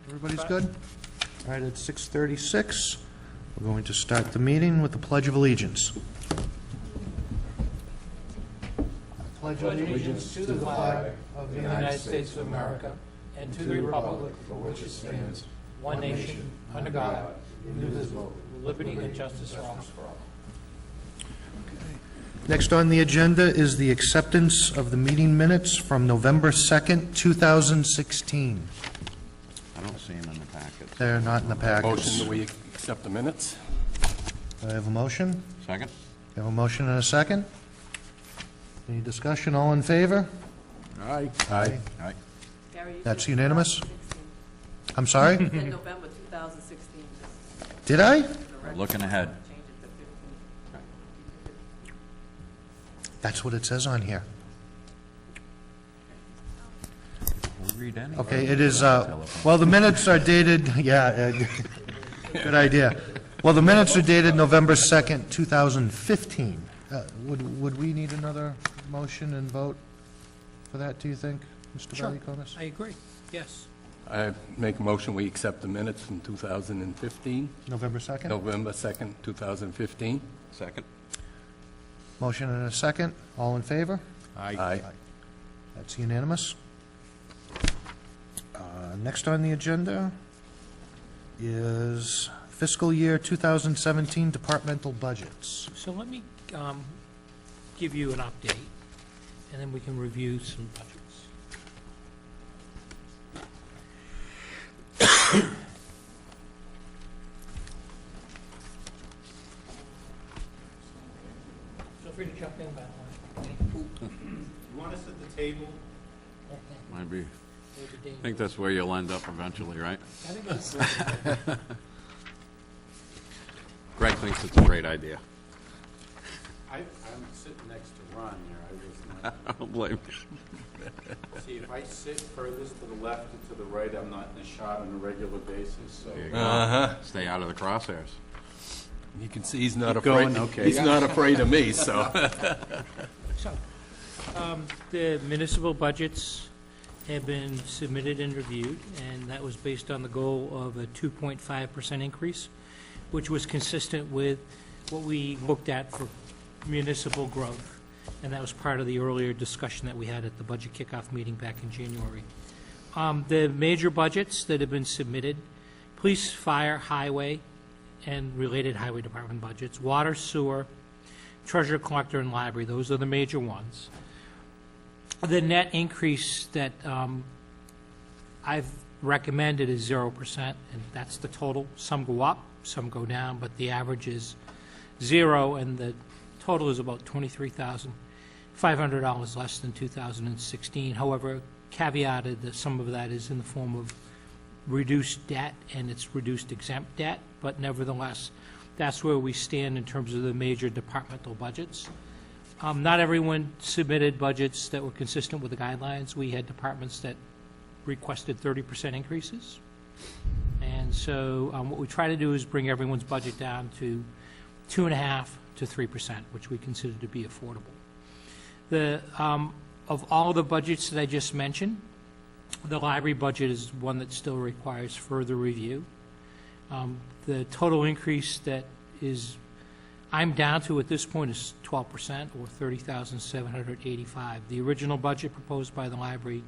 Everybody's good? All right, it's 6:36. We're going to start the meeting with the Pledge of Allegiance. Pledge allegiance to the flag of the United States of America and to the republic for which it stands, one nation, under God, indivisible, with liberty and justice for all. Next on the agenda is the acceptance of the meeting minutes from November 2nd, 2016. I don't see them in the packets. They're not in the packets. Motion that we accept the minutes. Do I have a motion? Second? I have a motion and a second. Any discussion? All in favor? Aye. Aye. Aye. That's unanimous? I'm sorry? In November 2016. Did I? We're looking ahead. Change it to 15. That's what it says on here. We'll read any. Okay, it is, well, the minutes are dated, good idea. Well, the minutes are dated November 2nd, 2015. Would we need another motion and vote for that, do you think, Mr. Sure. Valiakonis? I agree, yes. I make a motion we accept the minutes from 2015, November 2nd? November 2nd, 2015. Second? Motion and a second. All in favor? Aye. That's unanimous. Next on the agenda is fiscal year 2017 departmental budgets. So let me give you an update, and then we can review some budgets. Feel free to jump in, by the way. You want us at the table? Might be. There's a I danger. think that's where you'll end up eventually, right? I think that's right. Greg thinks it's a great idea. I'm sitting next to Ron here. I was not. I don't blame you. See, if I sit furthest to the left and to the right, I'm not in the shot on a regular basis, so. There you go. Uh-huh. Stay out of the crosshairs. You can see he's not Keep afraid. going, okay. He's not afraid of me, so. So, the municipal budgets have been submitted and reviewed, and that was based on the goal of a 2.5% increase, which was consistent with what we looked at for municipal growth, and that was part of the earlier discussion that we had at the budget kickoff meeting back in January. The major budgets that have been submitted: police, fire, highway, and related highway department budgets, water, sewer, treasurer, collector, and library. Those are the major ones. The net increase that I've recommended is 0%, and that's the total. Some go up, some go down, but the average is 0, and the total is about $23,500 less than 2016. However, caveated that some of that is in the form of reduced debt, and it's reduced exempt debt, but nevertheless, that's where we stand in terms of the major departmental budgets. Not everyone submitted budgets that were consistent with the guidelines. We had departments that requested 30% increases. And so what we try to do is bring everyone's budget down to 2.5% to 3%, which we consider to be affordable. Of all the budgets that I just mentioned, the library budget is one that still requires further review. The total increase that I'm down to at this point is 12%, or $30,785. The original budget proposed by the library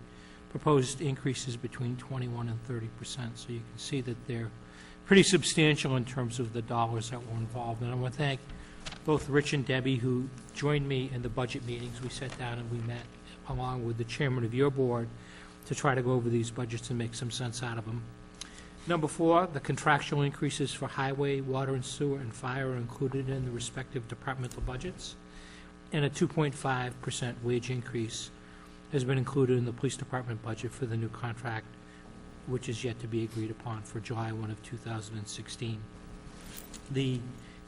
proposed increases between 21% and 30%, so you can see that they're pretty substantial in terms of the dollars that were involved. And I want to thank both Rich and Debbie, who joined me in the budget meetings. We sat down and we met along with the chairman of your board to try to go over these budgets and make some sense out of them. Number 4, the contractual increases for highway, water and sewer, and fire are included in the respective departmental budgets, and a 2.5% wage increase has been included in the police department budget for the new contract, which is yet to be agreed upon for July 1 of 2016. The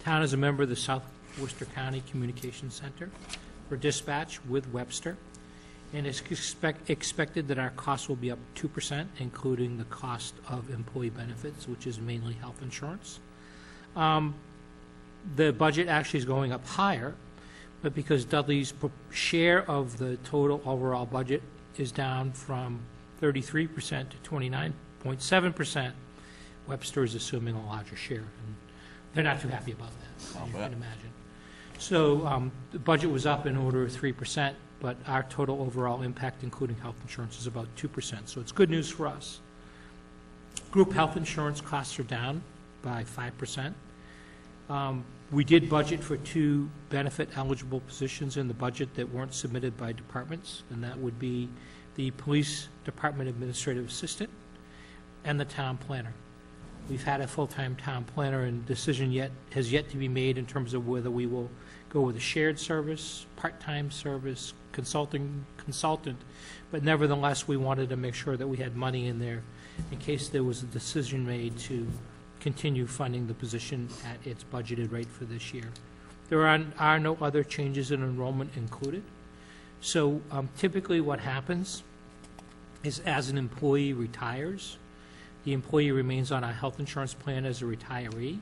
town is a member of the South Worcester County Communications Center for dispatch with Webster, and it's expected that our costs will be up 2%, including the cost of employee benefits, which is mainly health insurance. The budget actually is going up higher, but because Dudley's share of the total overall budget is down from 33% to 29.5%, 6.7%. Webster is assuming a larger share, and they're not too happy about that, as you can imagine. So the budget was up in order of 3%, but our total overall impact, including health insurance, is about 2%. So it's good news for us. Group health insurance costs are down by 5%. We did budget for 2 benefit-eligible positions in the budget that weren't submitted by departments, and that would be the Police Department Administrative Assistant and the Town Planner. We've had a full-time Town Planner, and decision has yet to be made in terms of whether we will go with a shared service, part-time service, consultant, but nevertheless, we wanted to make sure that we had money in there in case there was a decision made to continue funding the position at its budgeted rate for this year. There are no other changes in enrollment included. So typically what happens is as an employee retires, the employee remains on our health insurance plan as a retiree,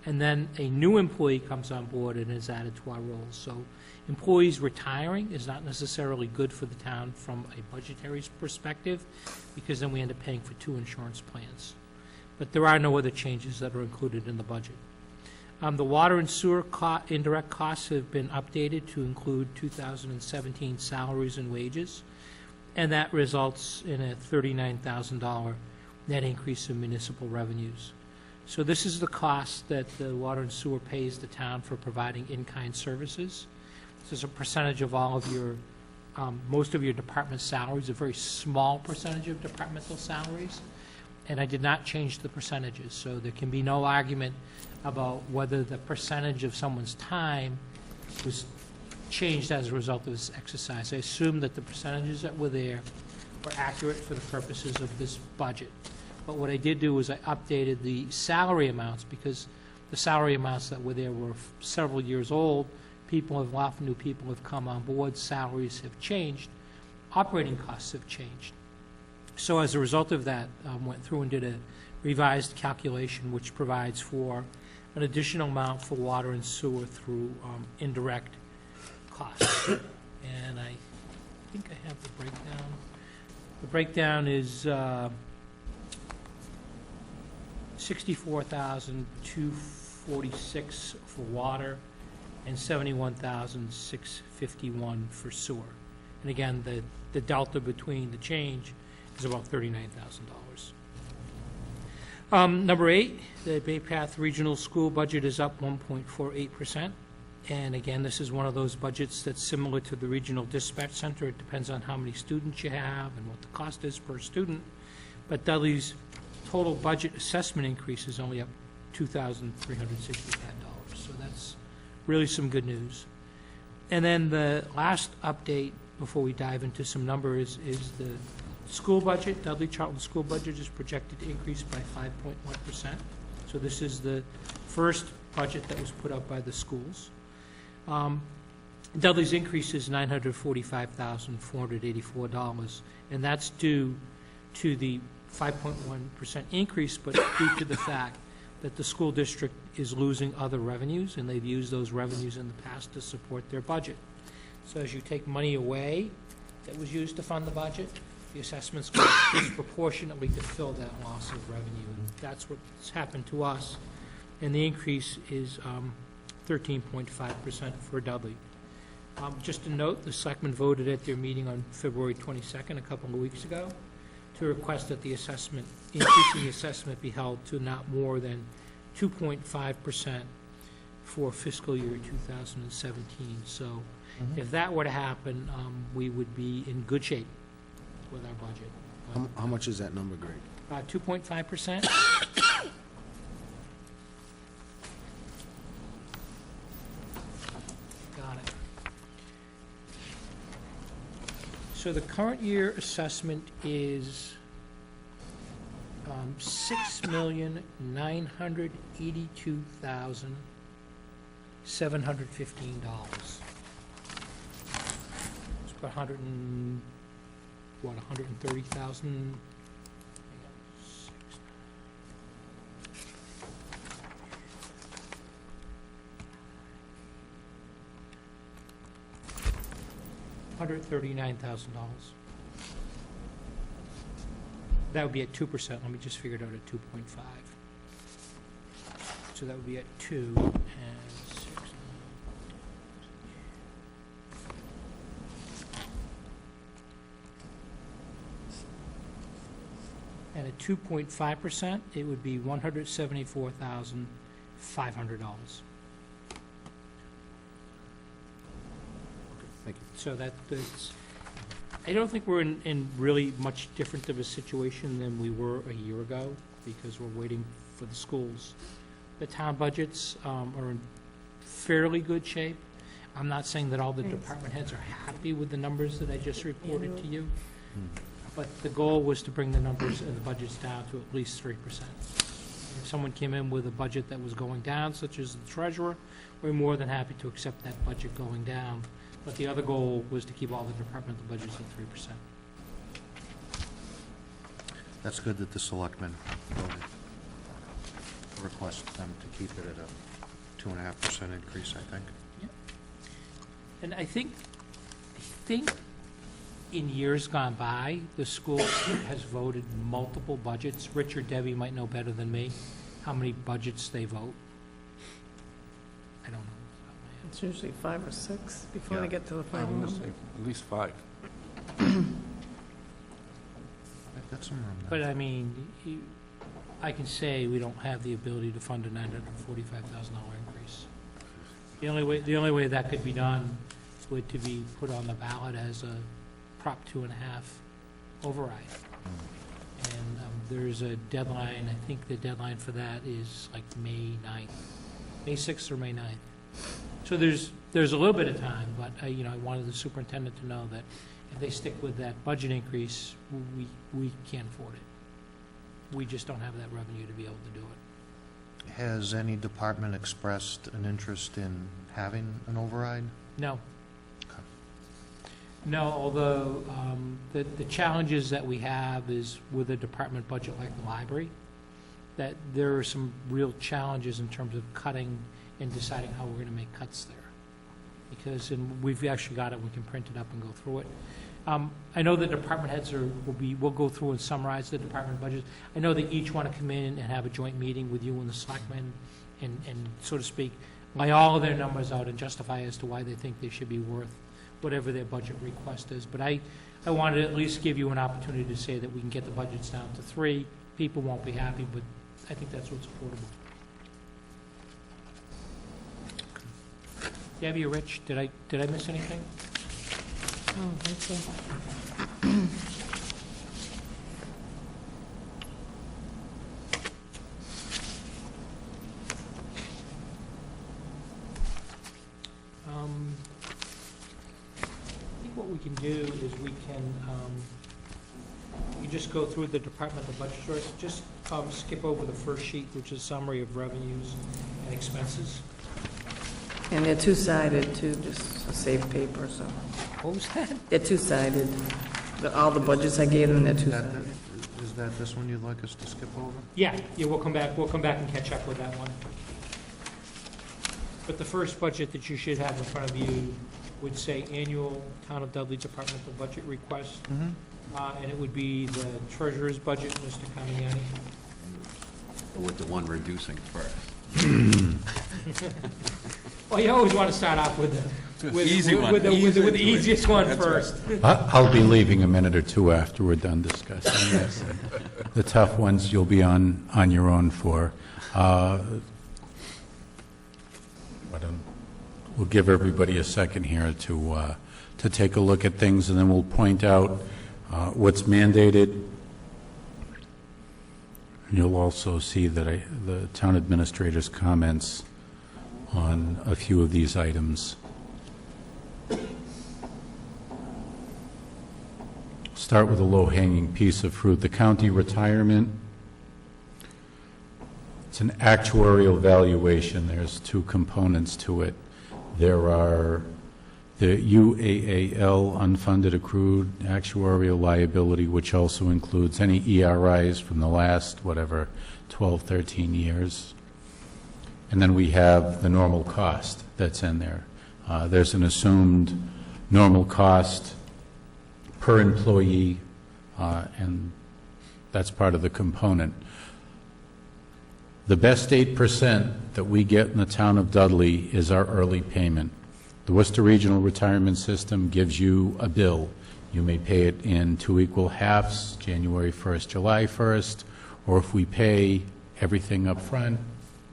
and then a new employee comes on board and is added to our rolls. So employees retiring is not necessarily good for the town from a budgetary perspective, because then we end up paying for 2 insurance plans. But there are no other changes that are included in the budget. The water and sewer indirect costs have been updated to include 2017 salaries and wages, and that results in a $39,000 net increase in municipal revenues. So this is the cost that the water and sewer pays the town for providing in-kind services. This is a percentage of all of your, most of your department salaries, a very small percentage of departmental salaries, and I did not change the percentages, so there can be no argument about whether the percentage of someone's time was changed as a result of this exercise. I assume that the percentages that were there were accurate for the purposes of this budget. But what I did do was I updated the salary amounts, because the salary amounts that were there were several years old. People have left, new people have come on board, salaries have changed, operating costs have changed. So as a result of that, went through and did a revised calculation which provides for an additional amount for water and sewer through indirect costs. And I think I have the breakdown. The breakdown is $64,246 for water and $71,651 for sewer. And again, the delta between the change is about $39,000. Number 8, the Bay Path Regional School budget is up 1.48%. And again, this is one of those budgets that's similar to the Regional Dispatch Center. It depends on how many students you have and what the cost is per student. But Dudley's total budget assessment increase is only up $2,365. So that's really some good news. And then the last update before we dive into some numbers is the school budget. Dudley Charlton school budget is projected to increase by 5.1%. So this is the first budget that was put up by the schools. Dudley's increase is $945,484, and that's due to the 5.1% increase, but due to the fact that the school district is losing other revenues, and they've used those revenues in the past to support their budget. So as you take money away that was used to fund the budget, the assessments go disproportionately to fill that loss of revenue, and that's what's happened to us. And the increase is 13.5% for Dudley. Just a note, the selectmen voted at their meeting on February 22nd, a couple of weeks ago, to request that the assessment, increasing the assessment be held to not more than 2.5% for fiscal year 2017. So if that were to happen, we would be in good shape with our budget. How much is that number, Greg? 2.5%. Got it. So the current year assessment is $6,982,715. It's about 130,000. $139,000. That would be at 2%. Let me just figure it out at 2.5. So that would be at 2 and 6. And at 2.5%, it would be $174,500. Thank you. So that's, I don't think we're in really much different of a situation than we were a year ago, because we're waiting for the schools. The town budgets are in fairly good shape. I'm not saying that all the department heads are happy with the numbers that I just reported to you, but the goal was to bring the numbers and the budgets down to at least 3%. If someone came in with a budget that was going down, such as the treasurer, we're more than happy to accept that budget going down. But the other goal was to keep all the departmental budgets at 3%. That's good that the selectmen voted to request them to keep it at a 2.5% increase, I think. And I think in years gone by, the school has voted multiple budgets. Rich or Debbie might know better than me how many budgets they vote. I don't know. It's usually 5 or 6 before Yeah. they get to the I final want to number. say at least 5. I've got some room But there. I mean, I can say we don't have the ability to fund a $945,000 increase. The only way that could be done would to be put on the ballot as a Prop 2.5 override. And there's a deadline, I think the deadline for that is like May 9th, May 6th or May 9th. So there's a little bit of time, but, I wanted the superintendent to know that if they stick with that budget increase, we can't afford it. We just don't have that revenue to be able to do it. Has any department expressed an interest in having an override? No. Okay. No, although the challenges that we have is with a department budget like the library, that there are some real challenges in terms of cutting and deciding how we're going to make cuts there. Because, and we've actually got it, we can print it up and go through it. I know the department heads will go through and summarize the department budgets. I know they each want to come in and have a joint meeting with you and the selectmen and so to speak, lay all of their numbers out and justify as to why they think they should be worth whatever their budget request is. But I wanted to at least give you an opportunity to say that we can get the budgets down to 3. People won't be happy, but I think that's what's affordable. Debbie or Rich, did I miss anything? Oh, I think so. I think what we can do is we can, you just go through the departmental budget source, just skip over the first sheet, which is summary of revenues and expenses. And they're two-sided too, just to save paper, so. What was that? They're two-sided. All the budgets I gave them, they're two-sided. Is that this one you'd like us to skip over? Yeah, we'll come back and catch up with that one. But the first budget that you should have in front of you would say annual Town of Dudley departmental budget request. And it would be the treasurer's budget, Mr. Camiani. With the one reducing first. Well, you always want to start off with the Easy one. with the easiest one first. I'll be leaving a minute or two after we're done discussing this. The tough ones you'll be on your own for. We'll give everybody a second here to take a look at things, and then we'll point out what's mandated. And you'll also see that the town administrator's comments on a few of these items. Start with a low-hanging piece of fruit, the county retirement. It's an actuarial valuation. There's 2 components to it. There are the UAAL, unfunded accrued actuarial liability, which also includes any ERIs from the last, 12, 13 years. And then we have the normal cost that's in there. There's an assumed normal cost per employee, and That's part of the component. The best 8% that we get in the town of Dudley is our early payment. The Worcester Regional Retirement System gives you a bill. You may pay it in 2 equal halves, January 1st, July 1st, or if we pay everything up front,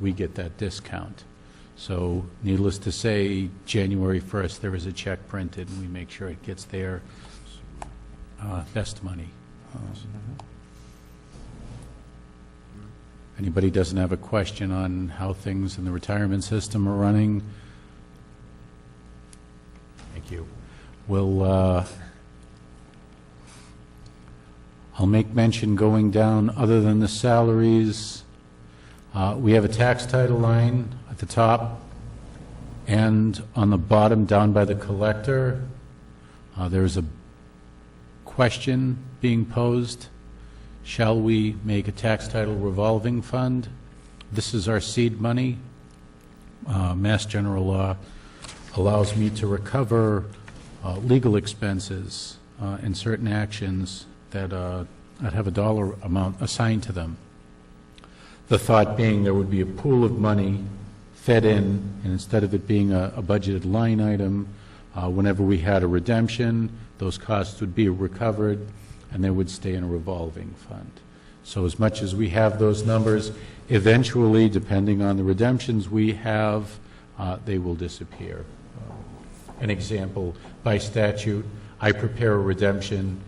we get that discount. So needless to say, January 1st, there is a check printed, and we make sure it gets there best money. Anybody doesn't have a question on how things in the retirement system are running? Thank you. I'll make mention going down, other than the salaries, we have a tax title line at the top, and on the bottom, down by the collector, there's a question being posed. Shall we make a tax title revolving fund? This is our seed money. Mass General Law allows me to recover legal expenses and certain actions that I'd have a dollar amount assigned to them. The thought being there would be a pool of money fed in, and instead of it being a budgeted line item, whenever we had a redemption, those costs would be recovered, and they would stay in a revolving fund. So as much as we have those numbers, eventually, depending on the redemptions we have, they will disappear. An example, by statute, I prepare a redemption,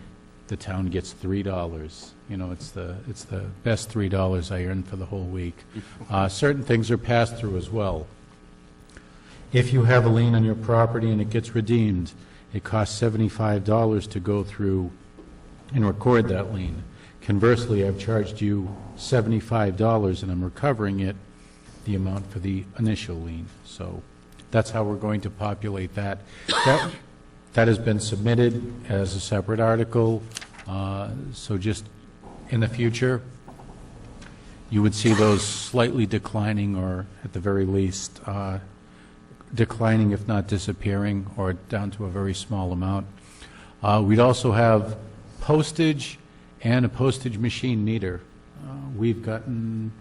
the town gets $3. You know, it's the best $3 I earn for the whole week. Certain things are passed through as well. If you have a lien on your property and it gets redeemed, it costs $75 to go through and record that lien. Conversely, I've charged you $75 and I'm recovering it, the amount for the initial lien. So that's how we're going to populate that. That has been submitted as a separate article, so just in the future, you would see those slightly declining, or at the very least, declining if not disappearing, or down to a very small amount. We'd also have postage and a postage machine meter. We've gotten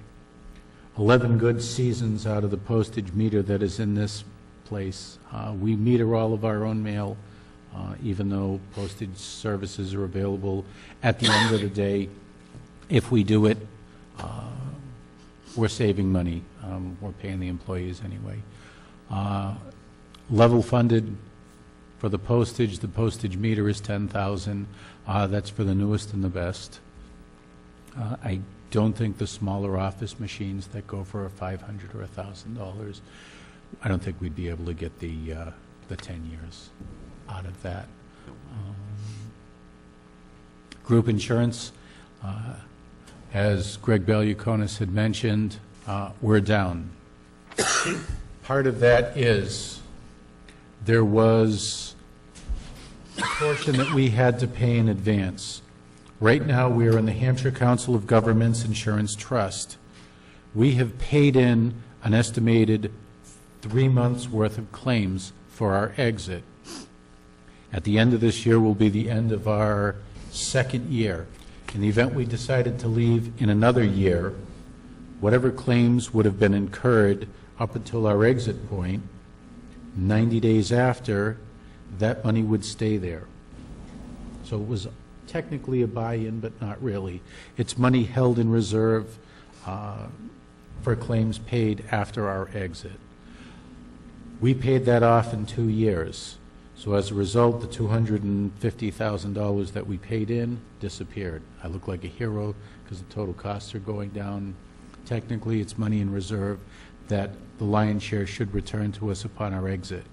11 good seasons out of the postage meter that is in this place. We meter all of our own mail, even though postage services are available. At the end of the day, if we do it, we're saving money. We're paying the employees anyway. Level funded for the postage meter is $10,000. That's for the newest and the best. I don't think the smaller office machines that go for $500 or $1,000, I don't think we'd be able to get the 10 years out of that. Group insurance, as Greg Belluconis had mentioned, we're down. Part of that is there was a portion that we had to pay in advance. Right now, we are in the Hampshire Council of Governments Insurance Trust. We have paid in an estimated 3 months' worth of claims for our exit. At the end of this year will be the end of our second year. In the event we decided to leave in another year, whatever claims would have been incurred up until our exit point, 90 days after, that money would stay there. So it was technically a buy-in, but not really. It's money held in reserve for claims paid after our exit. We paid that off in 2 years. So as a result, the $250,000 that we paid in disappeared. I look like a hero because the total costs are going down. Technically, it's money in reserve that the lion's share should return to us upon our exit.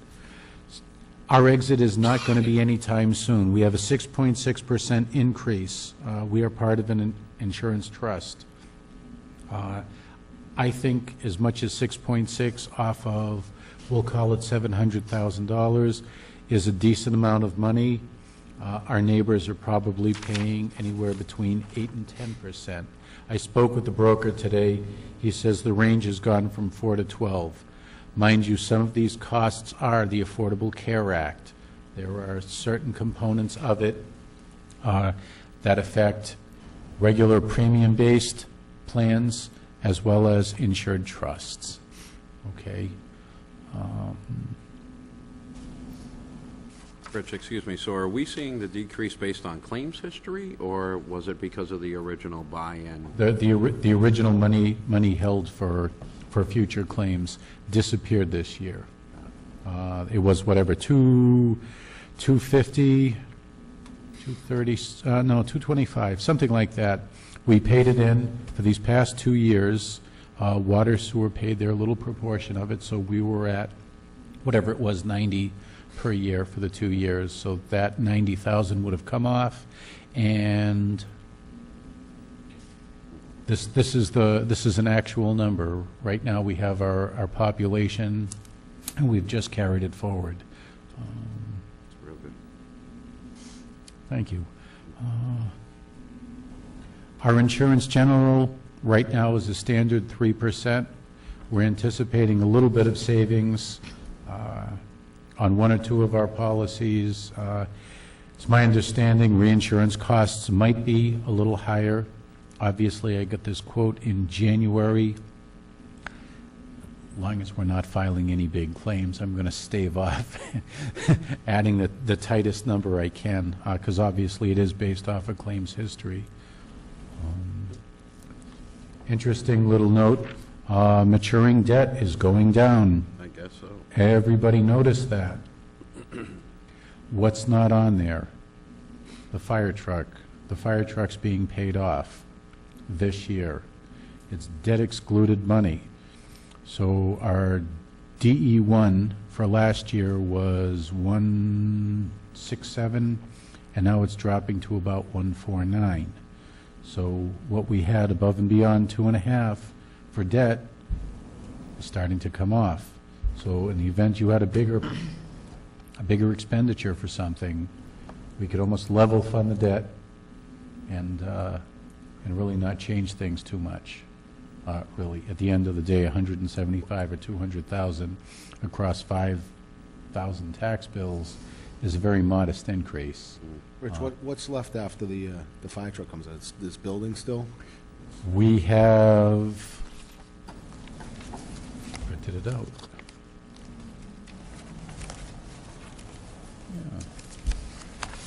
Our exit is not going to be anytime soon. We have a 6.6% increase. We are part of an insurance trust. I think as much as 6.6 off of, we'll call it $700,000, is a decent amount of money. Our neighbors are probably paying anywhere between 8 and 10%. I spoke with the broker today. He says the range has gone from 4 to 12. Mind you, some of these costs are the Affordable Care Act. There are certain components of it that affect regular premium-based plans, as well as insured trusts. Okay? Rich, excuse me, so are we seeing the decrease based on claims history, or was it because of the original buy-in? The original money held for future claims disappeared this year. It was whatever, 250, 230, no, 225, something like that. We paid it in for these past 2 years. Water, sewer paid their little proportion of it, so we were at whatever it was, 90 per year for the 2 years. So that 90,000 would have come off, and this is an actual number. Right now, we have our population, and we've just carried it forward. It's real good. Thank you. Our insurance general right now is a standard 3%. We're anticipating a little bit of savings on 1 or 2 of our policies. It's my understanding reinsurance costs might be a little higher. Obviously, I got this quote in January. As long as we're not filing any big claims, I'm going to stave off adding the tightest number I can, because obviously it is based off of claims history. Interesting little note, maturing debt is going down. I guess so. Everybody noticed that. What's not on there? The fire truck. The fire truck's being paid off this year. It's debt excluded money. So our DE1 for last year was 167, and now it's dropping to about 149. So what we had above and beyond 2.5 for debt is starting to come off. So in the event you had a bigger expenditure for something, we could almost level fund the debt and really not change things too much. Really, at the end of the day, 175 or 200,000 across 5,000 tax bills is a very modest increase. Rich, what's left after the fire truck comes out? It's this building still? We have printed it out. Yeah.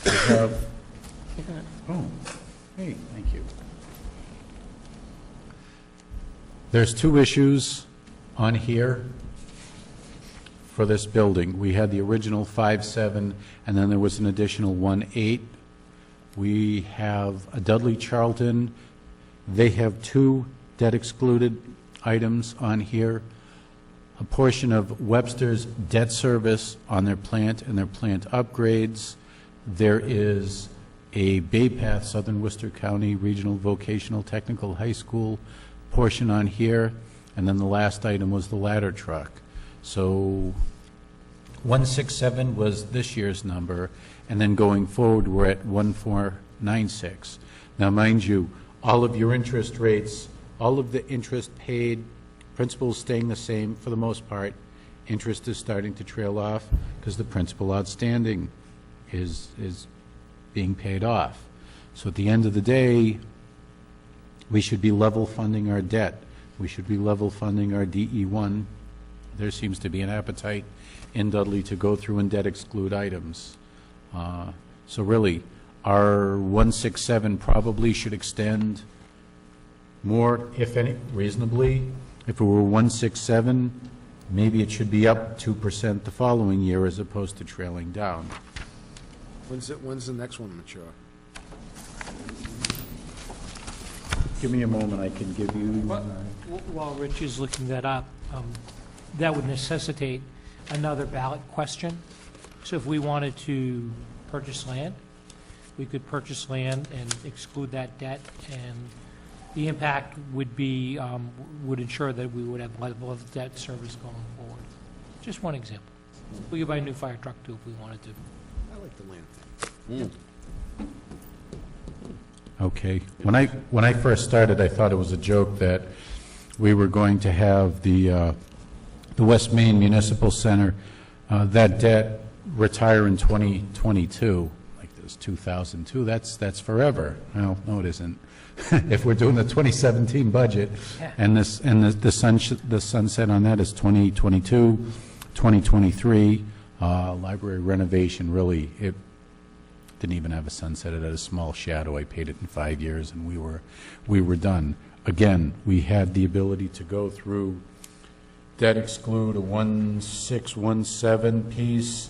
We have, oh, hey, thank you. There's 2 issues on here for this building. We had the original 5.7, and then there was an additional 1.8. We have a Dudley Charlton. They have 2 debt excluded items on here. A portion of Webster's debt service on their plant and their plant upgrades. There is a Bay Path, Southern Worcester County Regional Vocational Technical High School portion on here, and then the last item was the ladder truck. So 167 was this year's number, and then going forward we're at 1496. Now mind you, all of your interest rates, all of the interest paid, principal is staying the same for the most part. Interest is starting to trail off because the principal outstanding is being paid off. So at the end of the day, we should be level funding our debt. We should be level funding our DE1. There seems to be an appetite in Dudley to go through and debt exclude items. So really, our 167 probably should extend more, if any, reasonably. If it were 167, maybe it should be up 2% the following year as opposed to trailing down. When's the next one mature? Give me a moment, I can give you... While Rich is looking that up, that would necessitate another ballot question. So if we wanted to purchase land, we could purchase land and exclude that debt, and the impact would be, would ensure that we would have level of debt service going forward. Just one example. We could buy a new fire truck too if we wanted to. I like the land thing. Okay. When I first started, I thought it was a joke that we were going to have the West Main Municipal Center, that debt retire in 2022. Like this 2002. That's forever. No, it isn't. If we're doing the 2017 budget, and the sunset on that is 2022, 2023, library renovation, really, it didn't even have a sunset. It had a small shadow. I paid it in 5 years, and we were done. Again, we had the ability to go through debt exclude, a 1617 piece,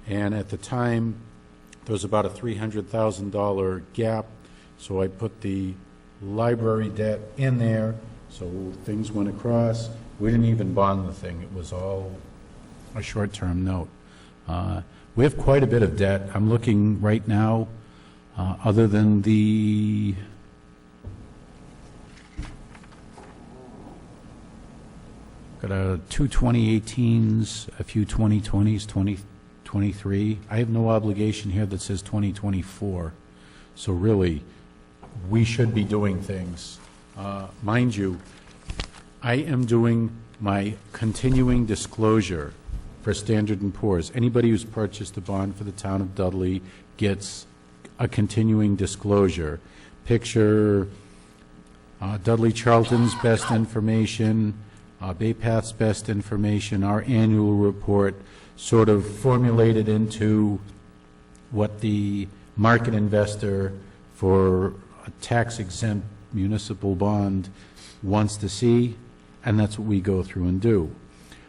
and at the time, there was about a $300,000 gap, so I put the library debt in there, so things went across. We didn't even bond the thing. It was all a short-term note. We have quite a bit of debt. I'm looking right now, other than the got two 2018s, a few 2020s, 2023. I have no obligation here that says 2024. So really, we should be doing things. Mind you, I am doing my continuing disclosure for Standard & Poor's. Anybody who's purchased a bond for the town of Dudley gets a continuing disclosure. Picture Dudley Charlton's best information, Bay Path's best information, our annual report, sort of formulated into what the market investor for a tax-exempt municipal bond wants to see, and that's what we go through and do.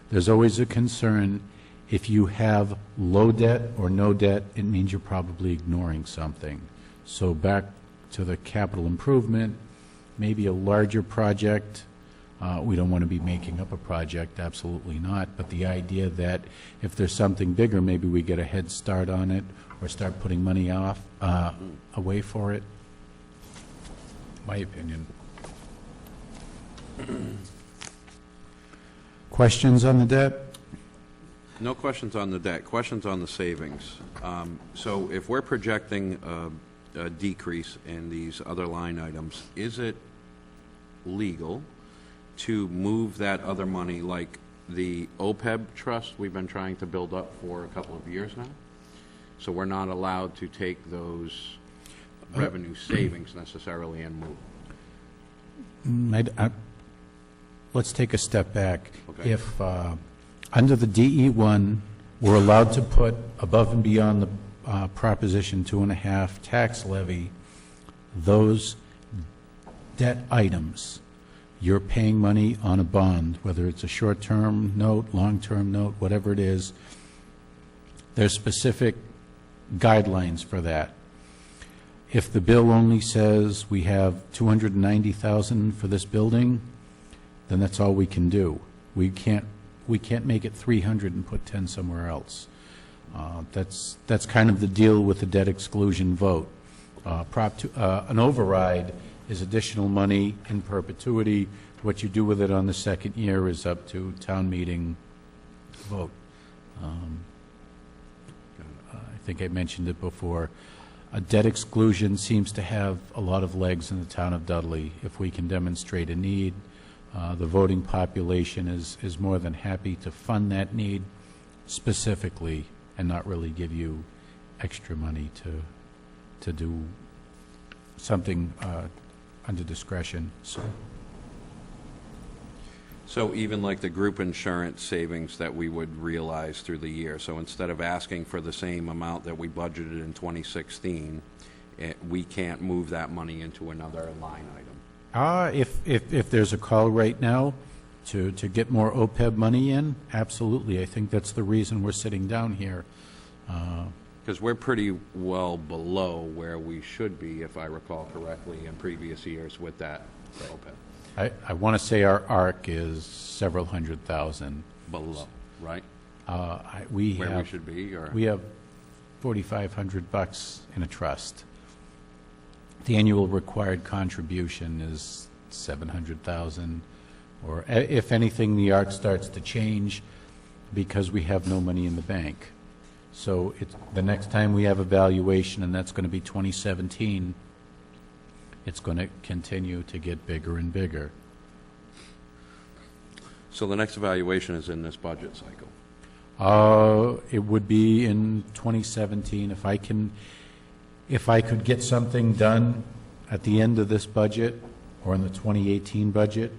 There's always a concern, if you have low debt or no debt, it means you're probably ignoring something. So back to the capital improvement, maybe a larger project. We don't want to be making up a project, absolutely not, but the idea that if there's something bigger, maybe we get a head start on it or start putting money away for it. My opinion. Questions on the debt? No questions on the debt, questions on the savings. So if we're projecting a decrease in these other line items, is it legal to move that other money, like the OPEB trust we've been trying to build up for a couple of years now? So we're not allowed to take those revenue savings necessarily and move. Let's take a step back. Okay. If under the DE1, we're allowed to put above and beyond the Proposition 2.5 tax levy, those debt items, you're paying money on a bond, whether it's a short-term note, long-term note, whatever it is. There's specific guidelines for that. If the bill only says we have $290,000 for this building, then that's all we can do. We can't make it 300 and put 10 somewhere else. That's kind of the deal with the debt exclusion vote. An override is additional money in perpetuity. What you do with it on the second year is up to town meeting vote. I think I mentioned it before. A debt exclusion seems to have a lot of legs in the town of Dudley. If we can demonstrate a need, the voting population is more than happy to fund that need specifically and not really give you extra money to do something under discretion. So even like the group insurance savings that we would realize through the year, so instead of asking for the same amount that we budgeted in 2016, we can't move that money into another line item? If there's a call right now to get more OPEB money in, absolutely. I think that's the reason we're sitting down here. Because we're pretty well below where we should be, if I recall correctly, in previous years with that OPEB. I want to say our ARC is several hundred thousand. Below, right? Where we should be? Or? We have $4,500 in a trust. The annual required contribution is $700,000. Or if anything, the ARC starts to change because we have no money in the bank. So the next time we have a valuation, and that's going to be 2017, it's going to continue to get bigger and bigger. So the next evaluation is in this budget cycle? It would be in 2017. If I could get something done at the end of this budget, or in the 2018 budget.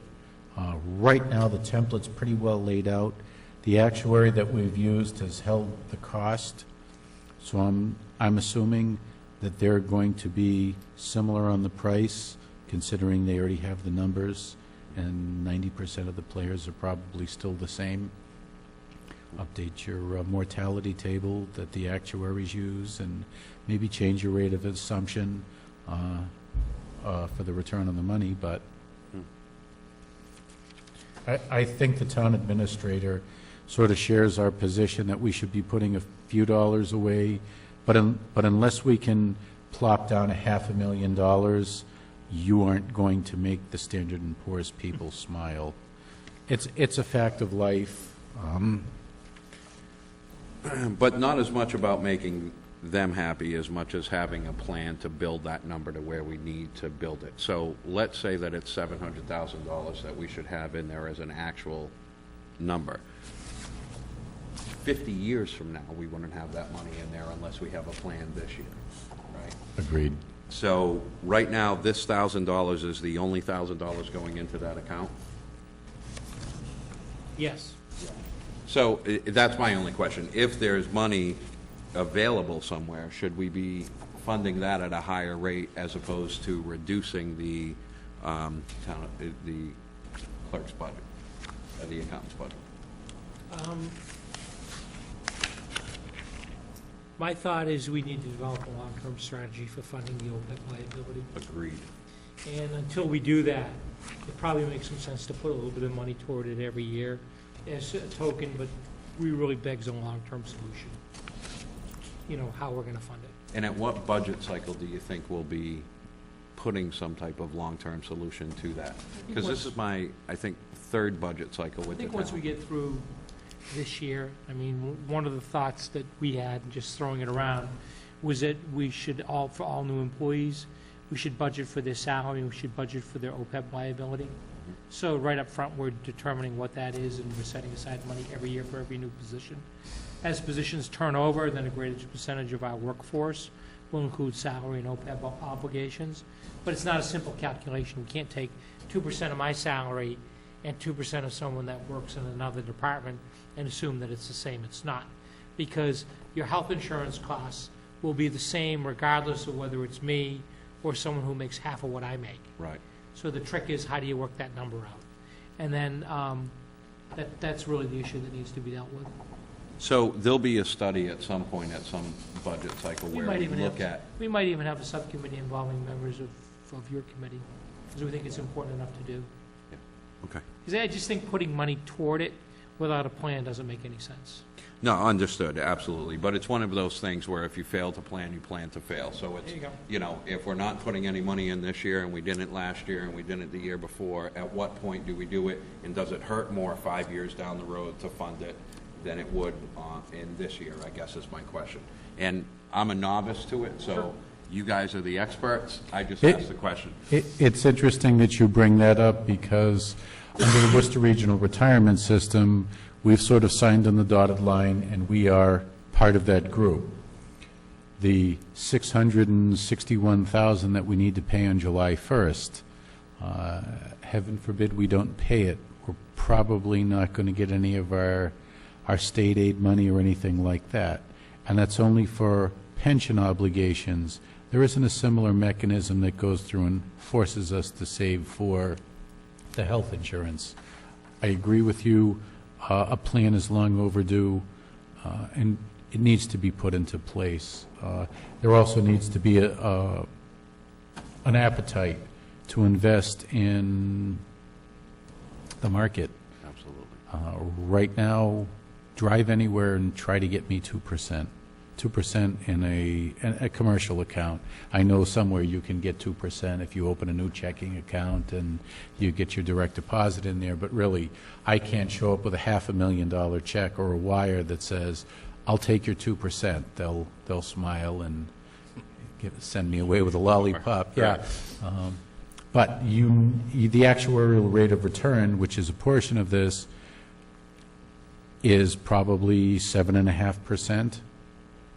Right now, the template's pretty well laid out. The actuary that we've used has held the cost, so I'm assuming that they're going to be similar on the price, considering they already have the numbers, and 90% of the players are probably still the same. Update your mortality table that the actuaries use, and maybe change your rate of assumption for the return on the money, but I think the town administrator sort of shares our position that we should be putting a few dollars away, but unless we can plop down $500,000, you aren't going to make the Standard & Poor's people smile. It's a fact of life. But not as much about making them happy as much as having a plan to build that number to where we need to build it. So let's say that it's $700,000 that we should have in there as an actual number. 50 years from now, we wouldn't have that money in there unless we have a plan this year, right? Agreed. So right now, this $1,000 is the only $1,000 going into that account? Yes. So that's my only question. If there's money available somewhere, should we be funding that at a higher rate as opposed to reducing the clerk's budget, the accountant's budget? My thought is we need to develop a long-term strategy for funding the OPEB liability. Agreed. And until we do that, it probably makes some sense to put a little bit of money toward it every year as a token, but we really begs a long-term solution. You know, how we're going to fund it. And at what budget cycle do you think we'll be putting some type of long-term solution to that? Because this is my, I think, third budget cycle with the I think town. once we get through this year, I mean, one of the thoughts that we had, just throwing it around, was that we should, for all new employees, we should budget for their salary, we should budget for their OPEB liability. So right up front, we're determining what that is, and we're setting aside money every year for every new position. As positions turn over, then a greater percentage of our workforce will include salary and OPEB obligations. But it's not a simple calculation. We can't take 2% of my salary and 2% of someone that works in another department and assume that it's the same. It's not. Because your health insurance costs will be the same regardless of whether it's me or someone who makes half of what I make. Right. So the trick is, how do you work that number out? And then that's really the issue that needs to be dealt with. So there'll be a study at some point, at some budget cycle, where we look at... We might even have a subcommittee involving members of your committee, because we think it's important enough to do. Yeah. Okay. Because I just think putting money toward it without a plan doesn't make any sense. No, understood, absolutely. But it's one of those things where if you fail to plan, you plan to fail. So it's, There you go. you know, if we're not putting any money in this year, and we didn't last year, and we didn't the year before, at what point do we do it? And does it hurt more 5 years down the road to fund it than it would in this year, I guess is my question. And I'm a novice to it, so you guys are the experts. I just asked the question. It's interesting that you bring that up, because under the Worcester Regional Retirement System, we've sort of signed on the dotted line, and we are part of that group. The $661,000 that we need to pay on July 1st, heaven forbid we don't pay it, we're probably not going to get any of our state aid money or anything like that. And that's only for pension obligations. There isn't a similar mechanism that goes through and forces us to save for the health insurance. I agree with you. A plan is long overdue, and it needs to be put into place. There also needs to be an appetite to invest in the market. Absolutely. Right now, drive anywhere and try to get me 2%. 2% in a commercial account. I know somewhere you can get 2% if you open a new checking account and you get your direct deposit in there, but really, I can't show up with a $500,000 check or a wire that says, I'll take your 2%. They'll smile and send me away with a lollipop. Yeah. But the actuarial rate of return, which is a portion of this, is probably 7.5%.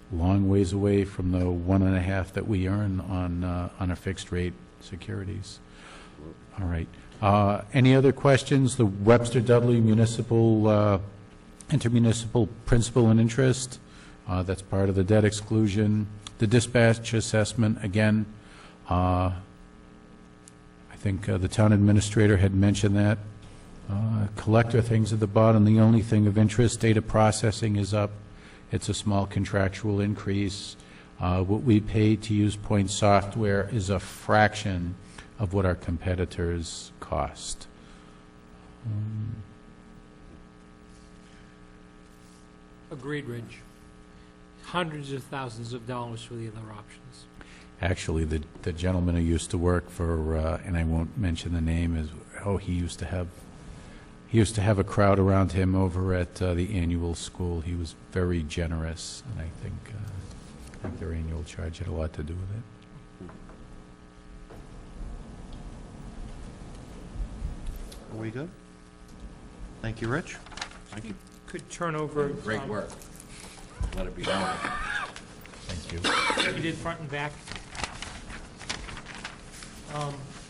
Long ways away from the 1.5% that we earn on a fixed rate securities. All right. Any other questions? The Webster Dudley Municipal, Intermunicipal Principal and Interest, that's part of the debt exclusion. The dispatch assessment, again, I think the town administrator had mentioned that. Collector things at the bottom, the only thing of interest, data processing is up. It's a small contractual increase. What we pay to use Point Software is a fraction of what our competitors cost. Agreed, Rich. Hundreds of thousands of dollars for the other options. Actually, the gentleman who used to work for, and I won't mention the name, he used to have a crowd around him over at the annual school. He was very generous, and I think their annual charge had a lot to do with it. Are we good? Thank you, Rich. Thank you. Could turn over. Great work. Let it be known. Thank you. You did front and back.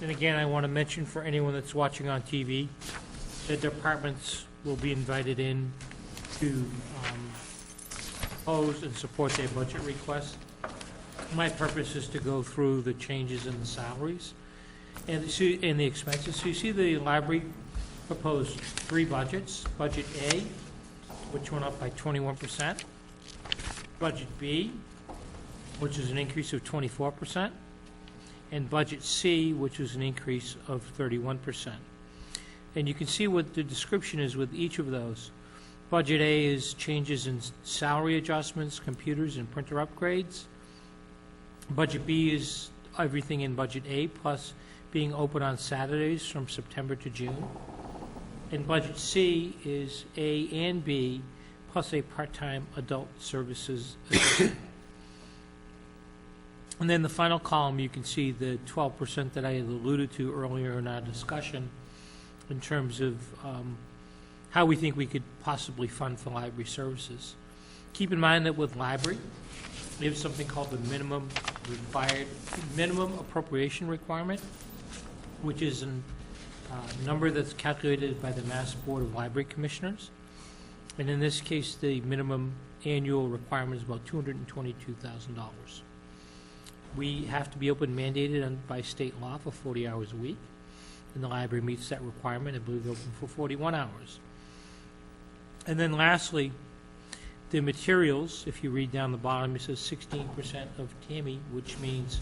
And again, I want to mention for anyone that's watching on TV, the departments will be invited in to oppose and support their budget requests. My purpose is to go through the changes in the salaries and the expenses. So you see the library proposed 3 budgets. Budget A, which went up by 21%. Budget B, which is an increase of 24%. And Budget C, which is an increase of 31%. And you can see what the description is with each of those. Budget A is changes in salary adjustments, computers, and printer upgrades. Budget B is everything in Budget A, plus being open on Saturdays from September to June. And Budget C is A and B, plus a part-time adult services assistant. And then the final column, you can see the 12% that I had alluded to earlier in our discussion in terms of how we think we could possibly fund for library services. Keep in mind that with library, we have something called the minimum appropriation requirement, which is a number that's calculated by the Mass Board of Library Commissioners. And in this case, the minimum annual requirement is about $222,000. We have to be open mandated by state law for 40 hours a week, and the library meets that requirement. I believe they're open for 41 hours. And then lastly, the materials, if you read down the bottom, it says 16% of TAMI, which means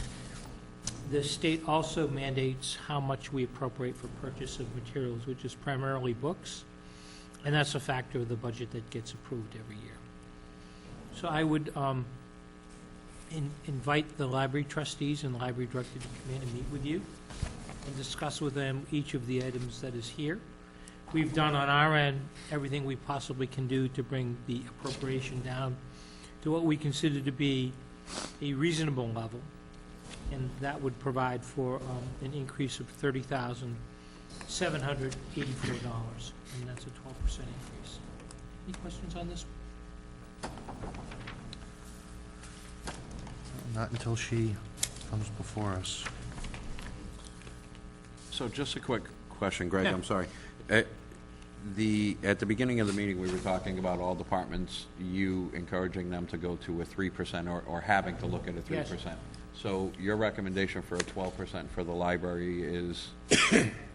the state also mandates how much we appropriate for purchase of materials, which is primarily books, and that's a factor of the budget that gets approved every year. So I would invite the library trustees and the library director to come in and meet with you and discuss with them each of the items that is here. We've done on our end everything we possibly can do to bring the appropriation down to what we consider to be a reasonable level, and that would provide for an increase of $30,784, and that's a 12% increase. Any questions on this? Not until she comes before us. So just a quick question, Greg, Yeah. I'm sorry. At the beginning of the meeting, we were talking about all departments, you encouraging them to go to a 3% or having to look at a 3%. So your recommendation for a 12% for the library is,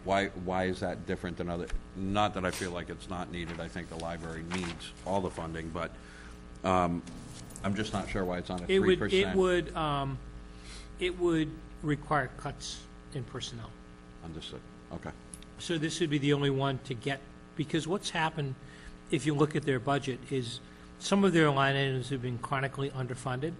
why is that different than other, not that I feel like it's not needed, I think the library needs all the funding, but I'm just not sure why it's on a 3%. It would require cuts in personnel. Understood, okay. So this would be the only one to get, because what's happened, if you look at their budget, is some of their line items have been chronically underfunded,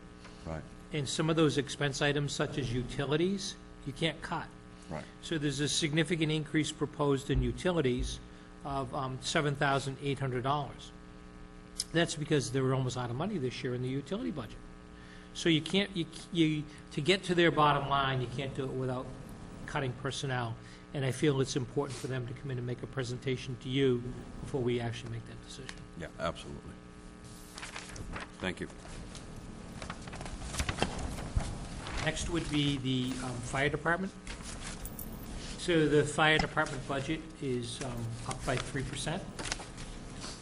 Right, and some of those expense items, such as utilities, you can't cut. right. So there's a significant increase proposed in utilities of $7,800. That's because they were almost out of money this year in the utility budget. So you can't, to get to their bottom line, you can't do it without cutting personnel. And I feel it's important for them to come in and make a presentation to you before we actually make that decision. Yeah, absolutely. Thank you. Next would be the fire department. So the fire department budget is up by 3%.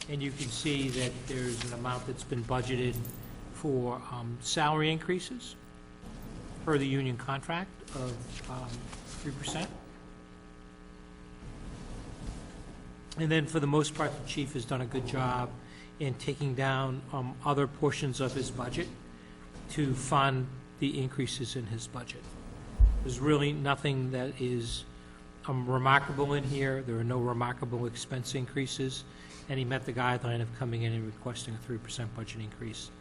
And you can see that there's an amount that's been budgeted for salary increases per the union contract of 3%. And then for the most part, the chief has done a good job in taking down other portions of his budget to fund the increases in his budget. There's really nothing that is remarkable in here. There are no remarkable expense increases, and he met the guideline of coming in and requesting a 3% budget increase.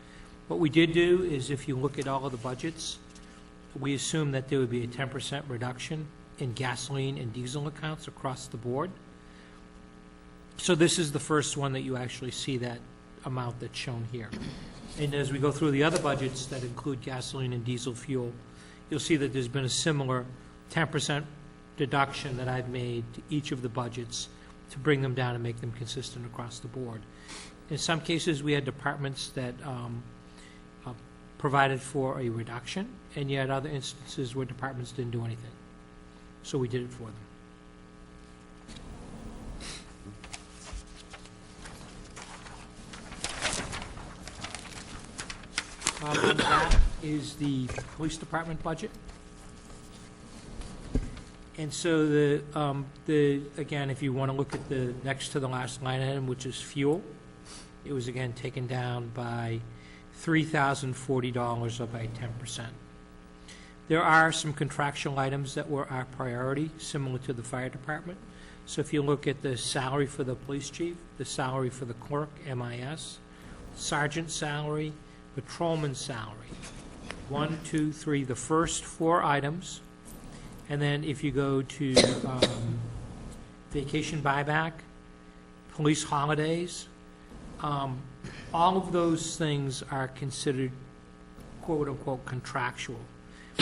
What we did do is, if you look at all of the budgets, we assumed that there would be a 10% reduction in gasoline and diesel accounts across the board. So this is the first one that you actually see that amount that's shown here. And as we go through the other budgets that include gasoline and diesel fuel, you'll see that there's been a similar 10% deduction that I've made to each of the budgets to bring them down and make them consistent across the board. In some cases, we had departments that provided for a reduction, and yet other instances where departments didn't do anything. So we did it for them. And that is the police department budget. And so again, if you want to look at the next to the last line item, which is fuel, it was again taken down by $3,040, or by 10%. There are some contractual items that were our priority, similar to the fire department. So if you look at the salary for the police chief, the salary for the clerk, MIS, sergeant salary, patrolman salary, 1, 2, 3, the first 4 items. And then if you go to vacation buyback, police holidays, all of those things are considered quote-unquote contractual.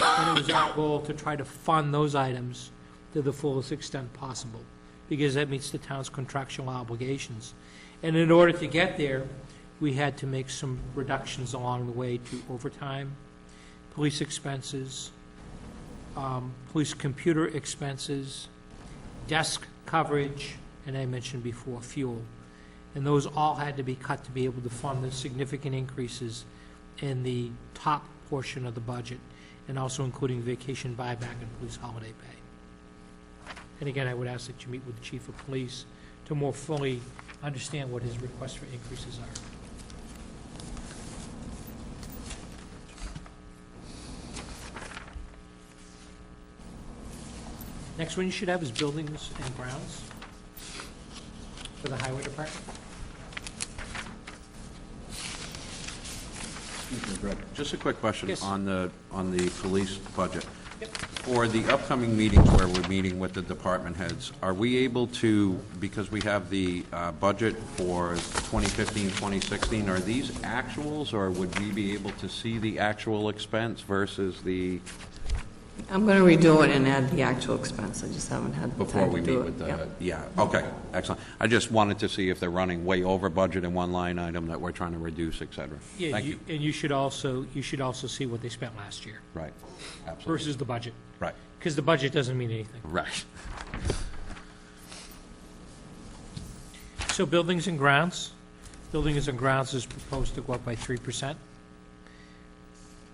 And it was our goal to try to fund those items to the fullest extent possible, because that meets the town's contractual obligations. And in order to get there, we had to make some reductions along the way to overtime, police expenses, police computer expenses, desk coverage, and I mentioned before, fuel. And those all had to be cut to be able to fund the significant increases in the top portion of the budget, and also including vacation buyback and police holiday pay. And again, I would ask that you meet with the chief of police to more fully understand what his requests for increases are. Next one you should have is buildings and grounds for the highway department. Excuse me, Greg. Just a quick question. Yes. On the police budget. Yep. For the upcoming meetings where we're meeting with the department heads, are we able to, because we have the budget for 2015, 2016, are these actuals, or would we be able to see the actual expense versus the, I'm going to redo it and add the actual expense. I just haven't had the before time we to meet do it. with the, Yep. yeah, okay, excellent. I just wanted to see if they're running way over budget in one line item that we're trying to reduce, et cetera. Yeah, Thank you. and you should also see what they spent last year Right, absolutely. versus the budget, Right, because the budget doesn't mean anything. right. So buildings and grounds. Buildings and grounds is proposed to go up by 3%.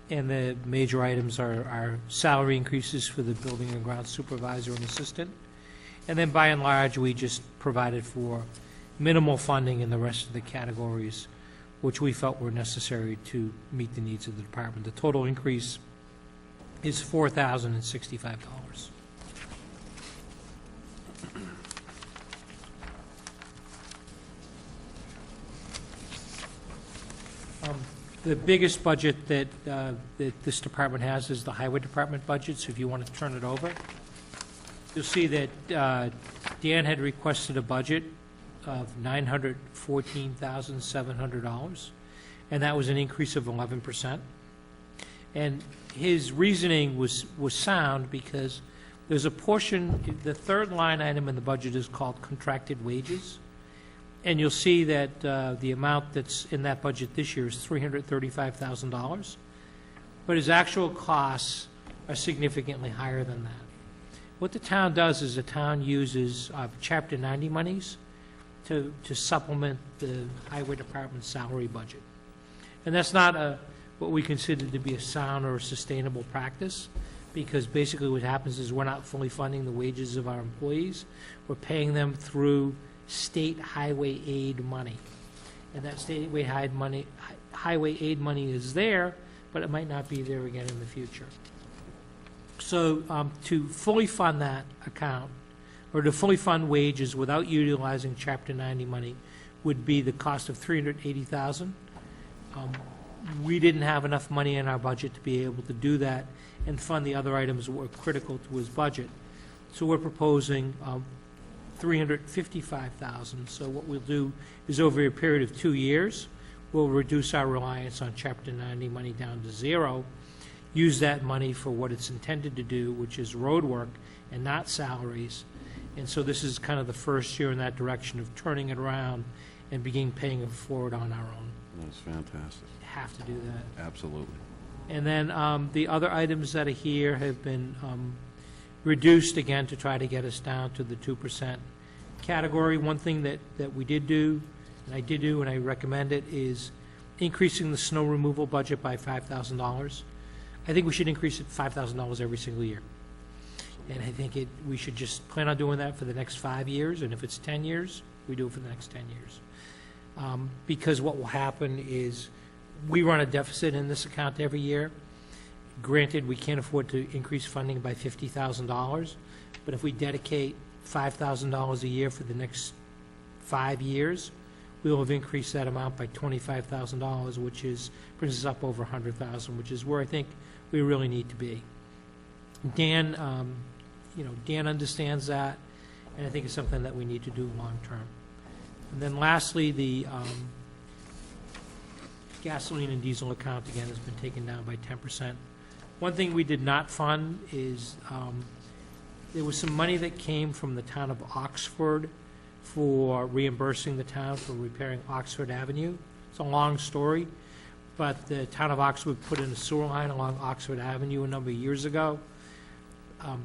And the major items are salary increases for the building and grounds supervisor and assistant. And then by and large, we just provided for minimal funding in the rest of the categories, which we felt were necessary to meet the needs of the department. The total increase is $4,065. The biggest budget that this department has is the highway department budget, so if you want to turn it over, you'll see that Dan had requested a budget of $914,700, and that was an increase of 11%. And his reasoning was sound, because there's a portion, the third line item in the budget is called contracted wages. And you'll see that the amount that's in that budget this year is $335,000, but his actual costs are significantly higher than that. What the town does is the town uses Chapter 90 monies to supplement the highway department's salary budget. And that's not what we consider to be a sound or a sustainable practice, because basically what happens is we're not fully funding the wages of our employees. We're paying them through state highway aid money. And that state highway aid money is there, but it might not be there again in the future. So to fully fund that account, or to fully fund wages without utilizing Chapter 90 money, would be the cost of $380,000. We didn't have enough money in our budget to be able to do that and fund the other items that were critical to his budget. So we're proposing $355,000. So what we'll do is, over a period of 2 years, we'll reduce our reliance on Chapter 90 money down to zero, use that money for what it's intended to do, which is road work and not salaries. And so this is kind of the first year in that direction of turning it around and begin paying it forward on our own. That's fantastic. Have to do that. Absolutely. And then the other items that are here have been reduced again to try to get us down to the 2% category. One thing that we did do, and I did do, and I recommend it, is increasing the snow removal budget by $5,000. I think we should increase it $5,000 every single year. And I think we should just plan on doing that for the next 5 years, and if it's 10 years, we do it for the next 10 years. Because what will happen is we run a deficit in this account every year. Granted, we can't afford to increase funding by $50,000, but if we dedicate $5,000 a year for the next 5 years, we will have increased that amount by $25,000, which brings us up over $100,000, which is where I think we really need to be. Dan, Dan understands that, and I think it's something that we need to do long term. And then lastly, the gasoline and diesel account, again, has been taken down by 10%. One thing we did not fund is there was some money that came from the town of Oxford for reimbursing the town for repairing Oxford Avenue. It's a long story, but the town of Oxford put in a sewer line along Oxford Avenue a number of years ago.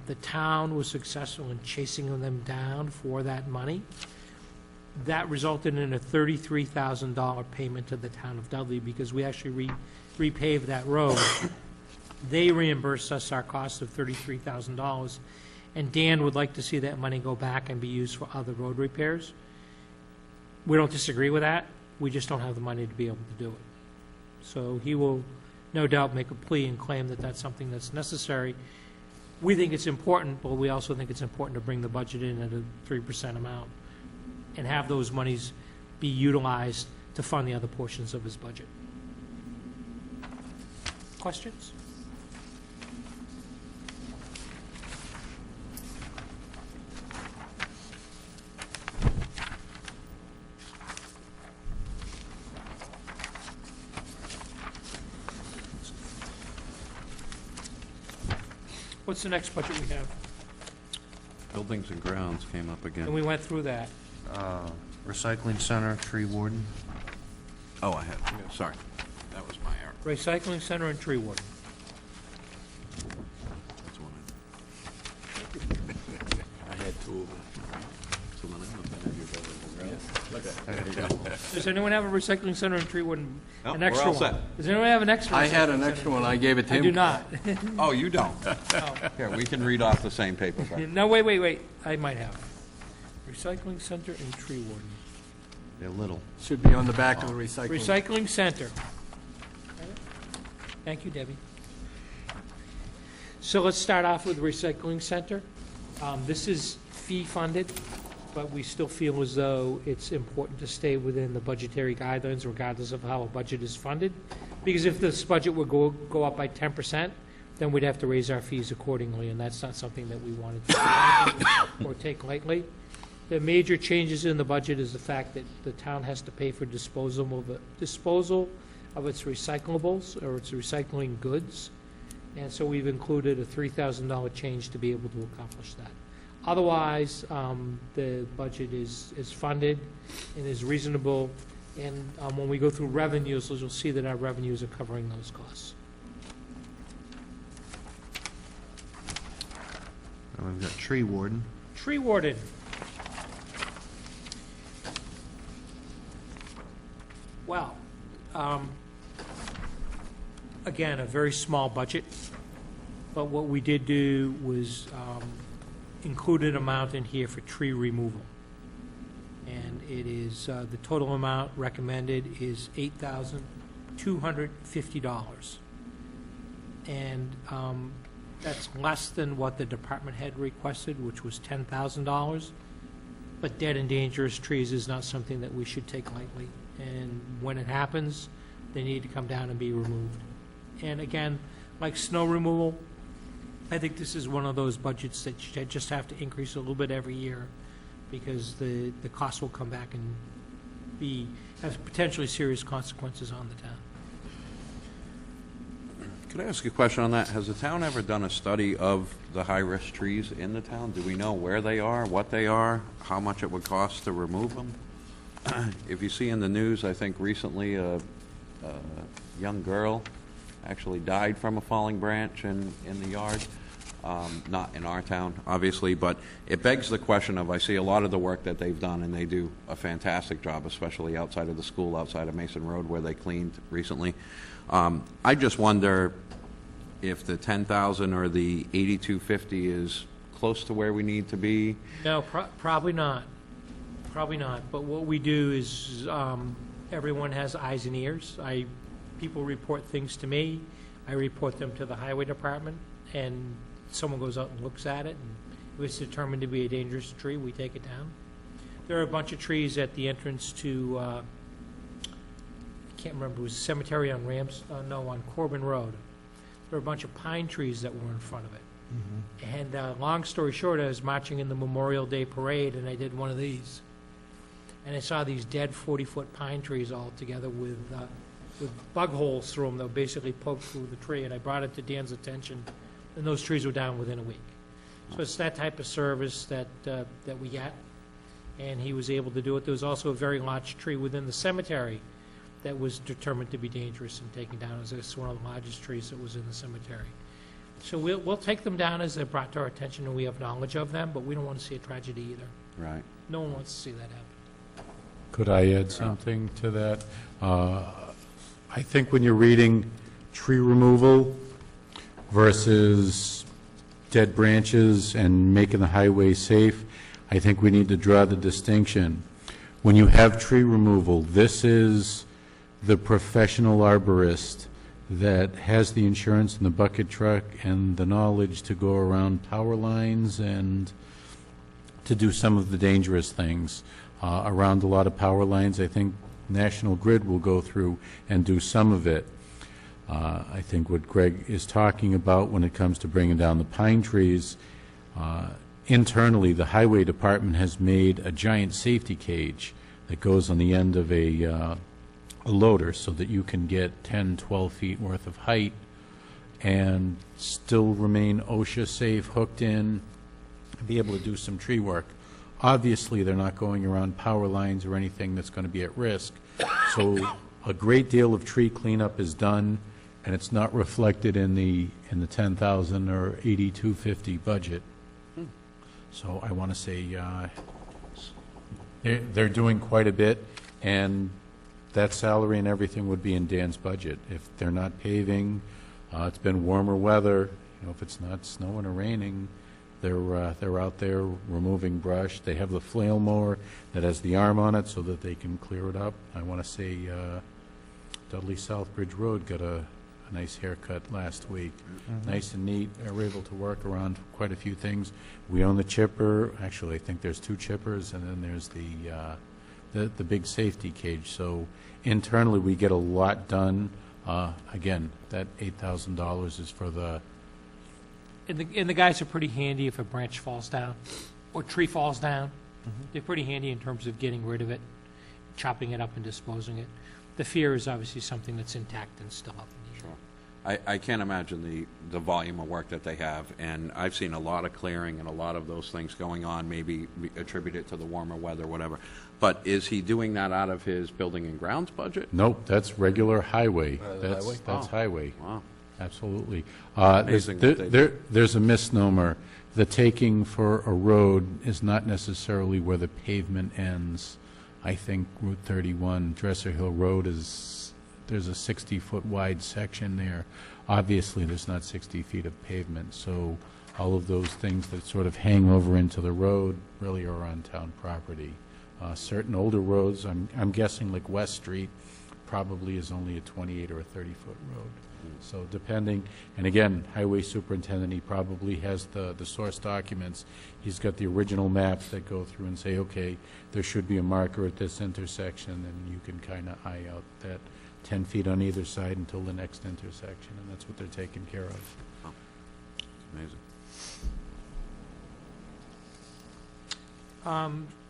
The town was successful in chasing them down for that money. That resulted in a $33,000 payment to the town of Dudley because we actually repaved that road. They reimbursed us our cost of $33,000, and Dan would like to see that money go back and be used for other road repairs. We don't disagree with that. We just don't have the money to be able to do it. So he will no doubt make a plea and claim that that's something that's necessary. We think it's important, but we also think it's important to bring the budget in at a 3% amount and have those monies be utilized to fund the other portions of his budget. Questions? What's the next budget we have? Buildings and grounds came up And again. we went through that. Recycling center, tree warden. Oh, I had, sorry. That was my error. Recycling center and tree warden. That's one I had two of them. So then I must have your buildings and grounds. Look at There you go. Does anyone have a recycling center and tree warden? No, An we're extra all one? set. Does anyone have an extra? I had recycling an center? extra one, I gave it to him. I do not. Oh, you don't? Here, we can read off the same paper. Brett. No, wait. I might have. Recycling center and tree warden. They're little. Should be on the back of the recycling. Recycling center. Thank you, Debbie. So let's start off with recycling center. This is fee funded, but we still feel as though it's important to stay within the budgetary guidelines regardless of how a budget is funded. Because if this budget would go up by 10%, then we'd have to raise our fees accordingly, and that's not something that we wanted to do or take lightly. The major changes in the budget is the fact that the town has to pay for disposal of its recyclables or its recycling goods. And so we've included a $3,000 change to be able to accomplish that. Otherwise, the budget is funded and is reasonable. And when we go through revenues, you'll see that our revenues are covering those costs. We've got tree warden. Tree warden. Well, again, a very small budget, but what we did do was include an amount in here for tree removal. And it is, the total amount recommended is $8,250. And that's less than what the department had requested, which was $10,000. But dead and dangerous trees is not something that we should take lightly. And when it happens, they need to come down and be removed. And again, like snow removal, I think this is one of those budgets that you just have to increase a little bit every year, because the cost will come back and have potentially serious consequences on the town. Could I ask a question on that? Has the town ever done a study of the high-risk trees in the town? Do we know where they are, what they are, how much it would cost to remove them? If you see in the news, I think recently a young girl actually died from a falling branch in the yard. Not in our town, obviously, but it begs the question of, I see a lot of the work that they've done, and they do a fantastic job, especially outside of the school, outside of Mason Road, where they cleaned recently. I just wonder if the 10,000 or the 8,250 is close to where we need to be. No, probably not. Probably not. But what we do is everyone has eyes and ears. People report things to me. I report them to the highway department, and someone goes out and looks at it, and if it's determined to be a dangerous tree, we take it down. There are a bunch of trees at the entrance to, I can't remember, it was a cemetery on on Corbin Road. There were a bunch of pine trees that were in front of it. And long story short, I was marching in the Memorial Day parade, and I did one of these. And I saw these dead 40-foot pine trees all together with bug holes through them that basically poked through the tree, and I brought it to Dan's attention, and those trees were down within a week. So it's that type of service that we get, and he was able to do it. There was also a very large tree within the cemetery that was determined to be dangerous and taken down. It was one of the largest trees that was in the cemetery. So we'll take them down as they're brought to our attention and we have knowledge of them, but we don't want to see a tragedy either. Right. No one wants to see that happen. Could I add something to that? I think when you're reading tree removal versus dead branches and making the highway safe, I think we need to draw the distinction. When you have tree removal, this is the professional arborist that has the insurance and the bucket truck and the knowledge to go around power lines and to do some of the dangerous things around a lot of power lines. I think National Grid will go through and do some of it. I think what Greg is talking about when it comes to bringing down the pine trees, internally the highway department has made a giant safety cage that goes on the end of a loader so that you can get 10, 12 feet worth of height and still remain OSHA safe, hooked in, be able to do some tree work. Obviously, they're not going around power lines or anything that's going to be at risk. So a great deal of tree cleanup is done, and it's not reflected in the 10,000 or 8,250 budget. So I want to say they're doing quite a bit, and that salary and everything would be in Dan's budget. If they're not paving, it's been warmer weather, if it's not snowing or raining, they're out there removing brush. They have the flail mower that has the arm on it so that they can clear it up. I want to say Dudley Southbridge Road got a nice haircut last week. Nice and neat. We're able to work around quite a few things. We own the chipper. Actually, I think there's 2 chippers, and then there's the big safety cage. So internally, we get a lot done. Again, that $8,000 is for the... And the guys are pretty handy if a branch falls down or tree falls down. They're pretty handy in terms of getting rid of it, chopping it up and disposing it. The fear is obviously something that's intact and still up in the air. I can't imagine the volume of work that they have, and I've seen a lot of clearing and a lot of those things going on, maybe attribute it to the warmer weather, whatever. But is he doing that out of his building and grounds budget? Nope, that's regular highway. That's Oh. highway. Wow. Absolutely. Amazing that they- There's a misnomer. the taking for a road is not necessarily where the pavement ends. I think Route 31, Dresser Hill Road there's a 60-foot wide section there. Obviously, there's not 60 feet of pavement, so all of those things that sort of hang over into the road really are on town property. Certain older roads, I'm guessing like West Street, probably is only a 28 or a 30-foot road. So depending, and again, Highway Superintendent, he probably has the source documents. He's got the original maps that go through and say, okay, there should be a marker at this intersection, and you can kind of eye out that 10 feet on either side until the next intersection, and that's what they're taking care of. Oh, amazing.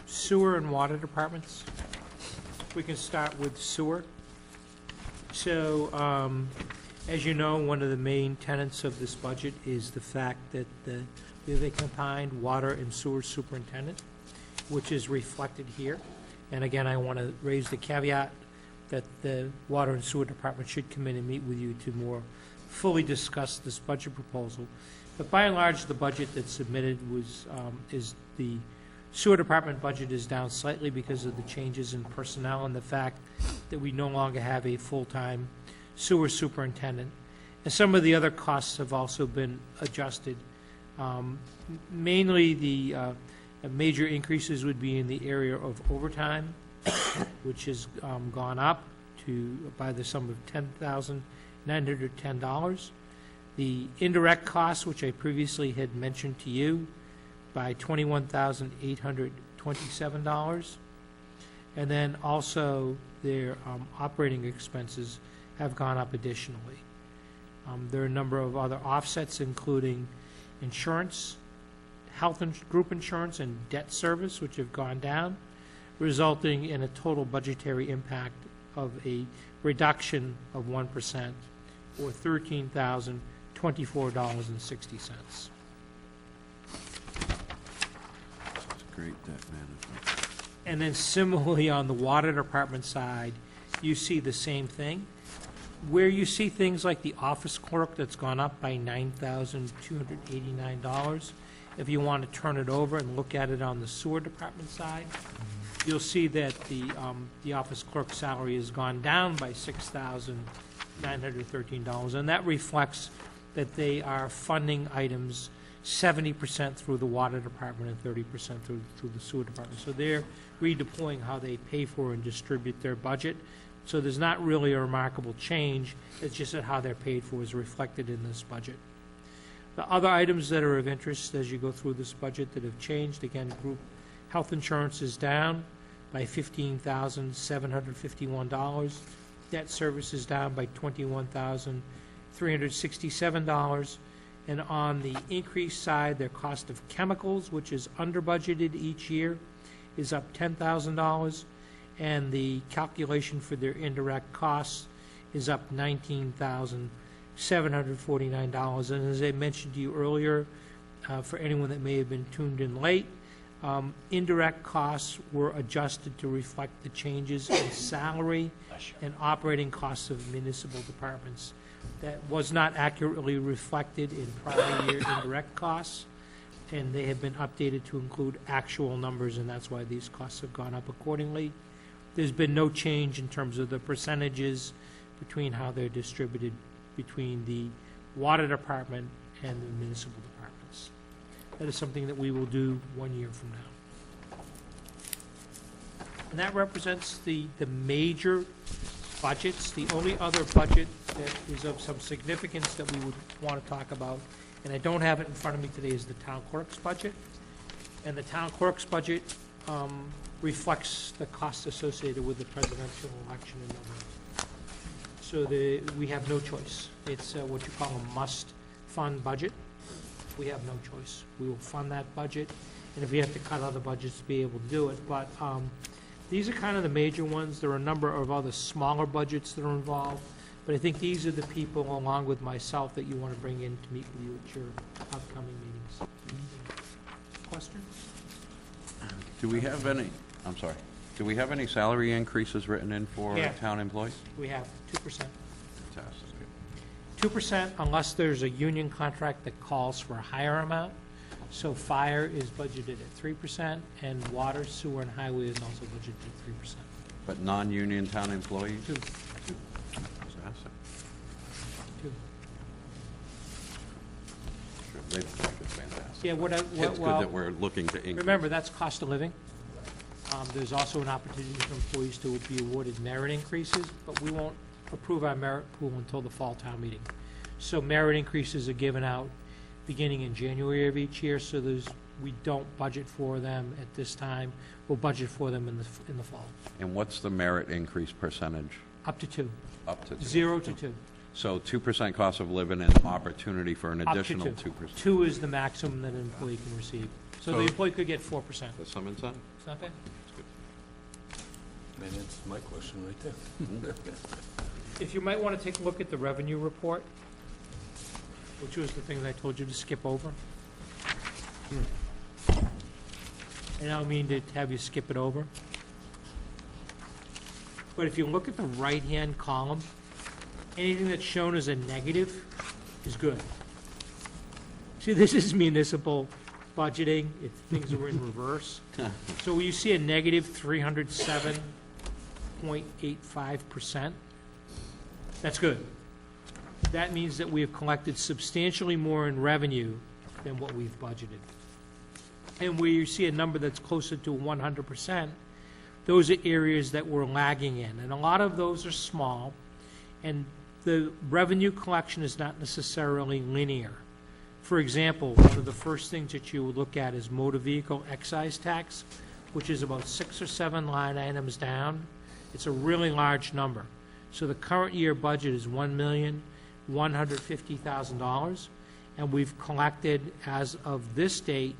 Sewer and water departments. We can start with sewer. So, as you know, one of the main tenets of this budget is the fact that we have a combined water and sewer superintendent, which is reflected here. And again, I want to raise the caveat that the water and sewer department should come in and meet with you to more fully discuss this budget proposal. But by and large, the budget that's submitted is the sewer department budget is down slightly because of the changes in personnel and the fact that we no longer have a full-time sewer superintendent. And some of the other costs have also been adjusted. Mainly the major increases would be in the area of overtime, which has gone up by the sum of $10,910. The indirect costs, which I previously had mentioned to you, by $21,827. And then also their operating expenses have gone up additionally. There are a number of other offsets, including insurance, group insurance, and debt service, which have gone down, resulting in a total budgetary impact of a reduction of 1%, or $13,024.60. Great debt management. And then similarly on the water department side, you see the same thing. Where you see things like the office clerk that's gone up by $9,289, if you want to turn it over and look at it on the sewer department side, you'll see that the office clerk salary has gone down by $6,913, and that reflects that they are funding items 70% through the water department and 30% through the sewer department. So they're redeploying how they pay for and distribute their budget. So there's not really a remarkable change. It's just that how they're paid for is reflected in this budget. The other items that are of interest as you go through this budget that have changed, again, group health insurance is down by $15,751. Debt service is down by $21,367. And on the increased side, their cost of chemicals, which is under budgeted each year, is up $10,000. And the calculation for their indirect costs is up $19,749. And as I mentioned to you earlier, for anyone that may have been tuned in late, indirect costs were adjusted to reflect the changes in salary and operating costs of municipal departments. That was not accurately reflected in prior year indirect costs, and they have been updated to include actual numbers, and that's why these costs have gone up accordingly. There's been no change in terms of the percentages between how they're distributed between the water department and the municipal departments. That is something that we will do 1 year from now. And that represents the major budgets. The only other budget that is of some significance that we would want to talk about, and I don't have it in front of me today, is the town clerk's budget. And the town clerk's budget reflects the costs associated with the presidential election in November. So we have no choice. It's what you call a must-fund budget. We have no choice. We will fund that budget, and if we have to cut other budgets to be able to do it. But these are kind of the major ones. There are a number of other smaller budgets that are involved, but I think these are the people, along with myself, that you want to bring in to meet with you at your upcoming meetings. Questions? Do we have any, I'm sorry, do we have any salary increases written in for Yeah. town employees? We have 2%. Fantastic. 2% unless there's a union contract that calls for a higher amount. So fire is budgeted at 3%, and water, sewer, and highway is also budgeted at 3%. But non-union town employees? 2. Fantastic. 2. Sure, they're fantastic. Yeah, It's good that we're looking to increase. remember, that's cost of living. There's also an opportunity for employees to be awarded merit increases, but we won't approve our merit pool until the fall town meeting. So merit increases are given out beginning in January of each year, so we don't budget for them at this time. We'll budget for them in the fall. And what's the merit increase percentage? Up to 2. Up to 2? 0 to 2. So 2% cost of living and opportunity for an Up to additional 2. 2%. 2 is the maximum that an employee can receive. So the employee could get 4%. There's some insight? It's not bad. And that's my question right there. If you might want to take a look at the revenue report, which was the thing that I told you to skip over. And I don't mean to have you skip it over. But if you look at the right-hand column, anything that's shown as a negative is good. See, this is municipal budgeting, if things are in reverse. So you see a negative 307.85%. That's good. That means that we have collected substantially more in revenue than what we've budgeted. And where you see a number that's closer to 100%, those are areas that we're lagging in. And a lot of those are small, and the revenue collection is not necessarily linear. For example, one of the first things that you would look at is motor vehicle excise tax, which is about 6 or 7 line items down. It's a really large number. So the current year budget is $1,150,000, and we've collected, as of this date,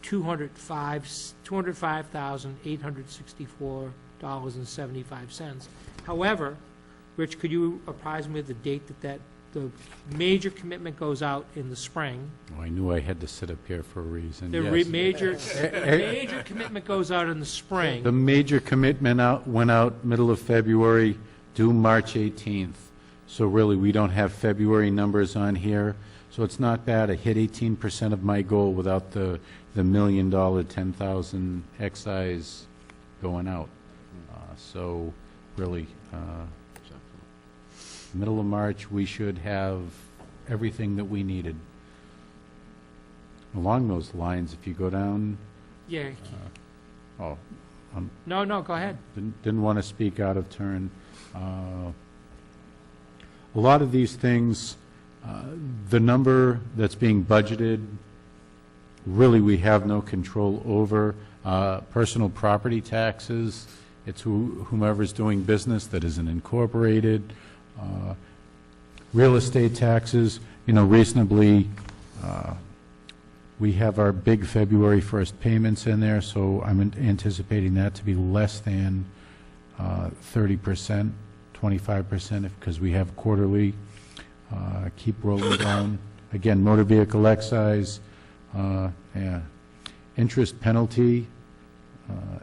$205,864.75. However, Rich, could you apprise me of the date that the major commitment goes out in the spring? Oh, I knew I had to sit up here for a reason. The Yes. major commitment goes out in the spring. The major commitment went out middle of February, due March 18th. So really, we don't have February numbers on here. So it's not bad. I hit 18% of my goal without the $1 million 10,000 excise going out. So really, middle of March, we should have everything that we needed. Along those lines, if you go down, Yeah. no, Go ahead. didn't want to speak out of turn. A lot of these things, the number that's being budgeted, really we have no control over. Personal property taxes, it's whomever's doing business that isn't incorporated. Real estate taxes, reasonably, we have our big February 1st payments in there, so I'm anticipating that to be less than 30%, 25%, because we have quarterly. Keep rolling down. Again, motor vehicle excise, interest penalty,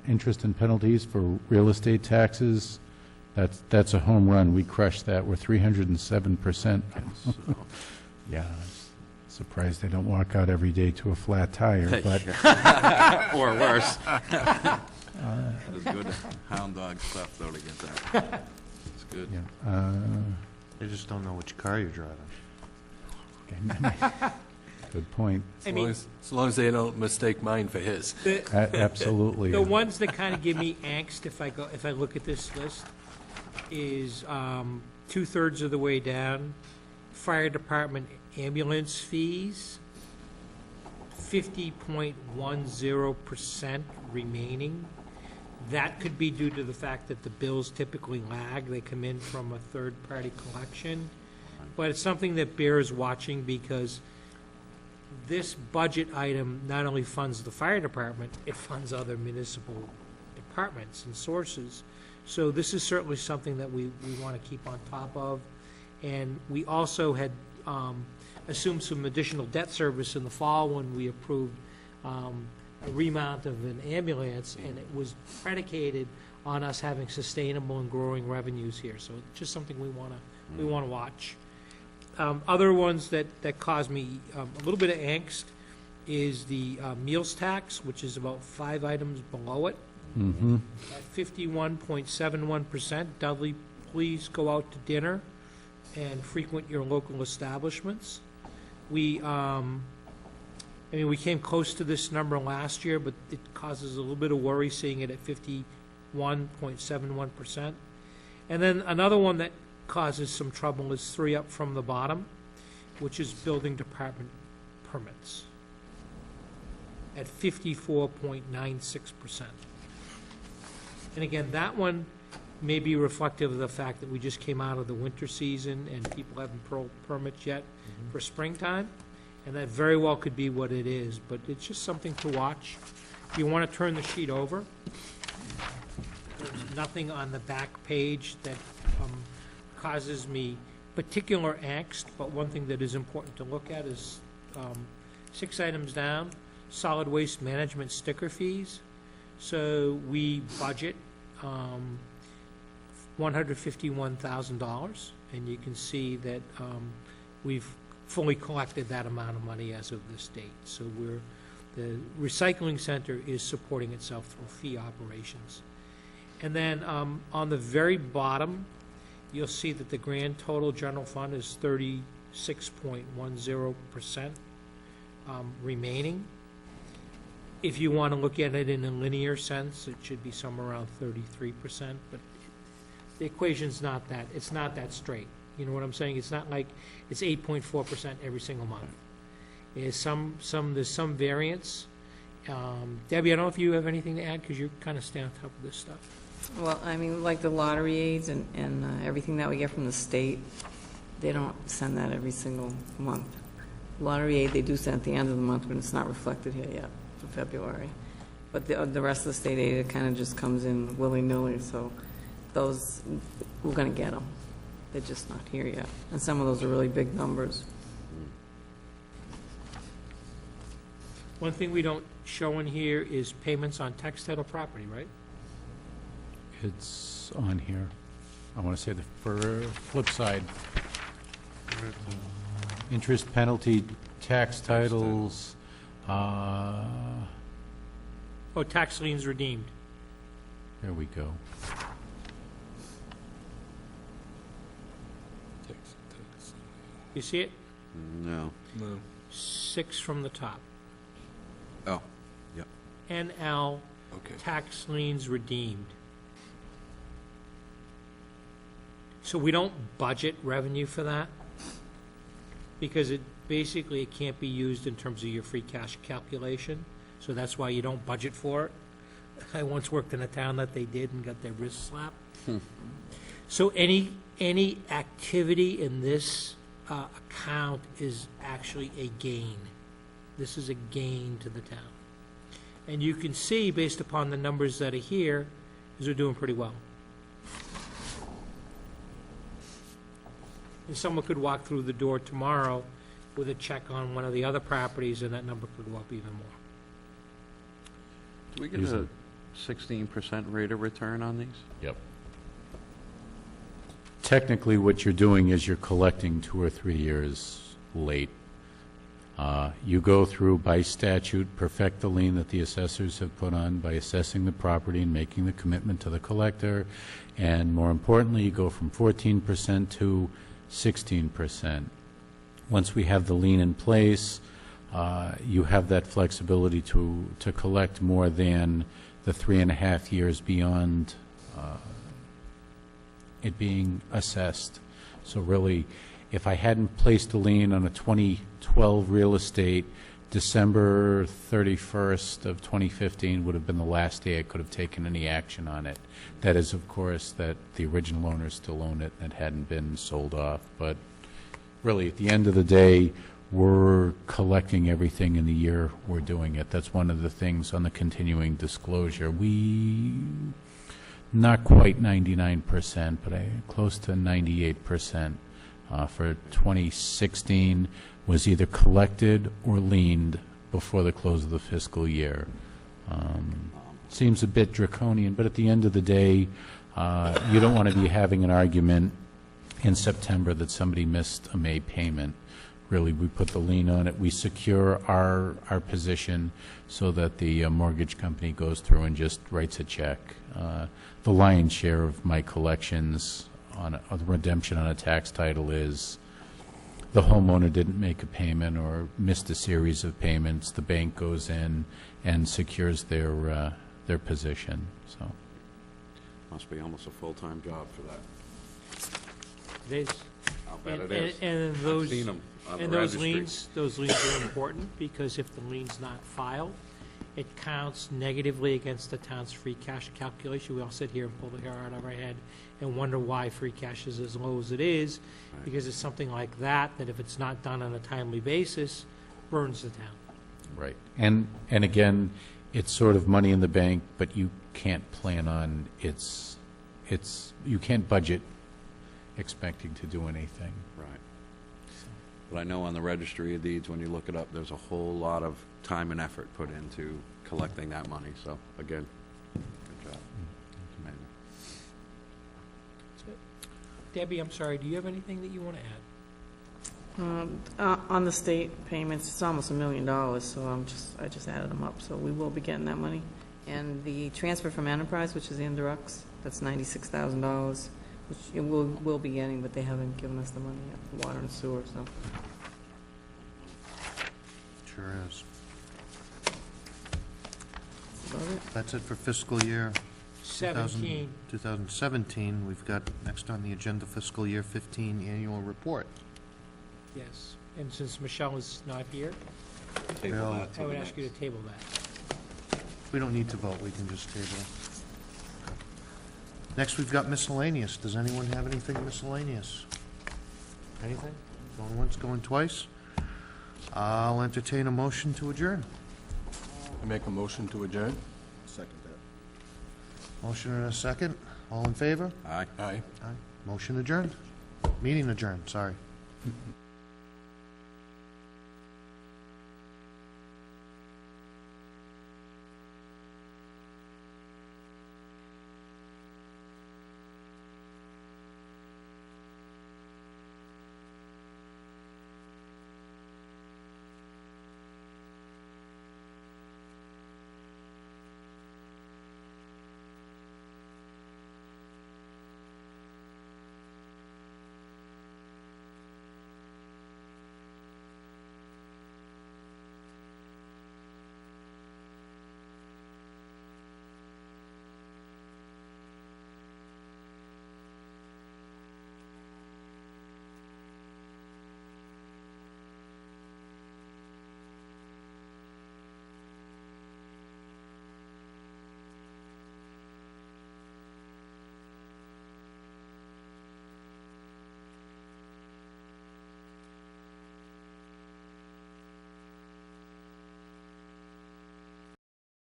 interest and penalties for real estate taxes. That's a home run. We crushed that. We're 307%. Yeah, surprised they don't walk out every day to a flat tire, but Or worse. It's good hound dog stuff, though, to get that. It's good. yeah. They just don't know which car you're driving. Good point. As long as they don't mistake mine for his. Absolutely. The ones that kind of give me angst if I look at this list is 2/3 of the way down, fire department ambulance fees, 50.10% remaining. That could be due to the fact that the bills typically lag. They come in from a third-party collection. But it's something that bears watching, because this budget item not only funds the fire department, it funds other municipal departments and sources. So this is certainly something that we want to keep on top of. And we also had assumed some additional debt service in the fall when we approved a remount of an ambulance, and it was predicated on us having sustainable and growing revenues here. So it's just something we want to watch. Other ones that cause me a little bit of angst is the meals tax, which is about 5 items below it. Mm-hmm. At 51.71%, Dudley, please go out to dinner and frequent your local establishments. We came close to this number last year, but it causes a little bit of worry seeing it at 51.71%. And then another one that causes some trouble is 3 up from the bottom, which is building department permits at 54.96%. And again, that one may be reflective of the fact that we just came out of the winter season and people haven't permits yet for springtime, and that very well could be what it is, but it's just something to watch. If you want to turn the sheet over, there's nothing on the back page that causes me particular angst, but one thing that is important to look at is 6 items down, solid waste management sticker fees. So we budget $151,000, and you can see that we've fully collected that amount of money as of this date. So the recycling center is supporting itself through fee operations. And then on the very bottom, you'll see that the grand total general fund is 36.10% remaining. If you want to look at it in a linear sense, it should be somewhere around 33%, but the equation's not that, it's not that straight. You know what I'm saying? It's not like it's 8.4% every single month. There's some variance. Debbie, I don't know if you have anything to add, because you're kind of staying on top of this stuff. Well, I mean, like the lottery aids and everything that we get from the state, they don't send that every single month. Lottery aid, they do send at the end of the month, but it's not reflected here yet for February. But the rest of the state aid, it kind of just comes in willy-nilly, so those, we're going to get them. They're just not here yet. And some of those are really big numbers. One thing we don't show in here is payments on tax title property, right? It's on here. I want to say the flip side. Interest, penalty, tax titles, Oh, tax liens redeemed. there we go. You see it? No. 6 from the top. Oh, yep. NL, Okay. tax liens redeemed. So we don't budget revenue for that, because it can't be used in terms of your free cash calculation, so that's why you don't budget for it. I once worked in a town that they did and got their wrist slapped. So any activity in this account is actually a gain. This is a gain to the town. And you can see, based upon the numbers that are here, is we're doing pretty well. And someone could walk through the door tomorrow with a check on one of the other properties, and that number could go up even more. Do we get a 16% rate of return on these? Yep. Technically, what you're doing is you're collecting 2 or 3 years late. You go through, by statute, perfect the lien that the assessors have put on by assessing the property and making the commitment to the collector, and more importantly, you go from 14% to 16%. Once we have the lien in place, you have that flexibility to collect more than the 3.5 years beyond it being assessed. So really, if I hadn't placed a lien on a 2012 real estate, December 31st of 2015 would have been the last day I could have taken any action on it. That is, of course, that the original owners still own it and it hadn't been sold off. But really, at the end of the day, we're collecting everything in the year we're doing it. That's one of the things on the continuing disclosure. We, not quite 99%, but close to 98% for 2016 was either collected or liened before the close of the fiscal year. Seems a bit draconian, but at the end of the day, you don't want to be having an argument in September that somebody missed a May payment. really, we put the lien on it. We secure our position so that the mortgage company goes through and just writes a check. The lion's share of my collections on a redemption on a tax title is the homeowner didn't make a payment or missed a series of payments. The bank goes in and secures their position, so. Must be almost a full-time job for that. It is. I'll bet And- it is. and I've those- seen 'em on the And those registry. those liens are important, because if the lien's not filed, it counts negatively against the town's free cash calculation. We all sit here and pull the hair out of our head and wonder why free cash is as low as it is, because it's something like that, that if it's not done on a timely basis, burns the town. Right. And again, it's sort of money in the bank, but you can't plan on you can't budget expecting to do anything. Right. But I know on the registry of deeds, when you look it up, there's a whole lot of time and effort put into collecting that money. So, again, good job. Amazing. Debbie, I'm sorry, do you have anything that you want to add? On the state payments, it's almost $1 million, so I just added them up, so we will be getting that money. And the transfer from enterprise, which is the indirect, that's $96,000, which we'll be getting, but they haven't given us the money yet, for water and sewer, so. Sure is. That's about it. That's it for fiscal year 17. 2017. We've got next on the agenda fiscal year 15 annual report. Yes. And since Michelle is not here, Table Well, that to I would the ask you next. to table that. We don't need to vote, we can just table it. Next, we've got miscellaneous. Does anyone have anything miscellaneous? Anything? Going once, going twice? I'll entertain a motion to adjourn. I make a motion to adjourn? Second that. Motion and a second. All in favor? Aye. Aye. Aye. Motion adjourned. Meeting adjourned, sorry.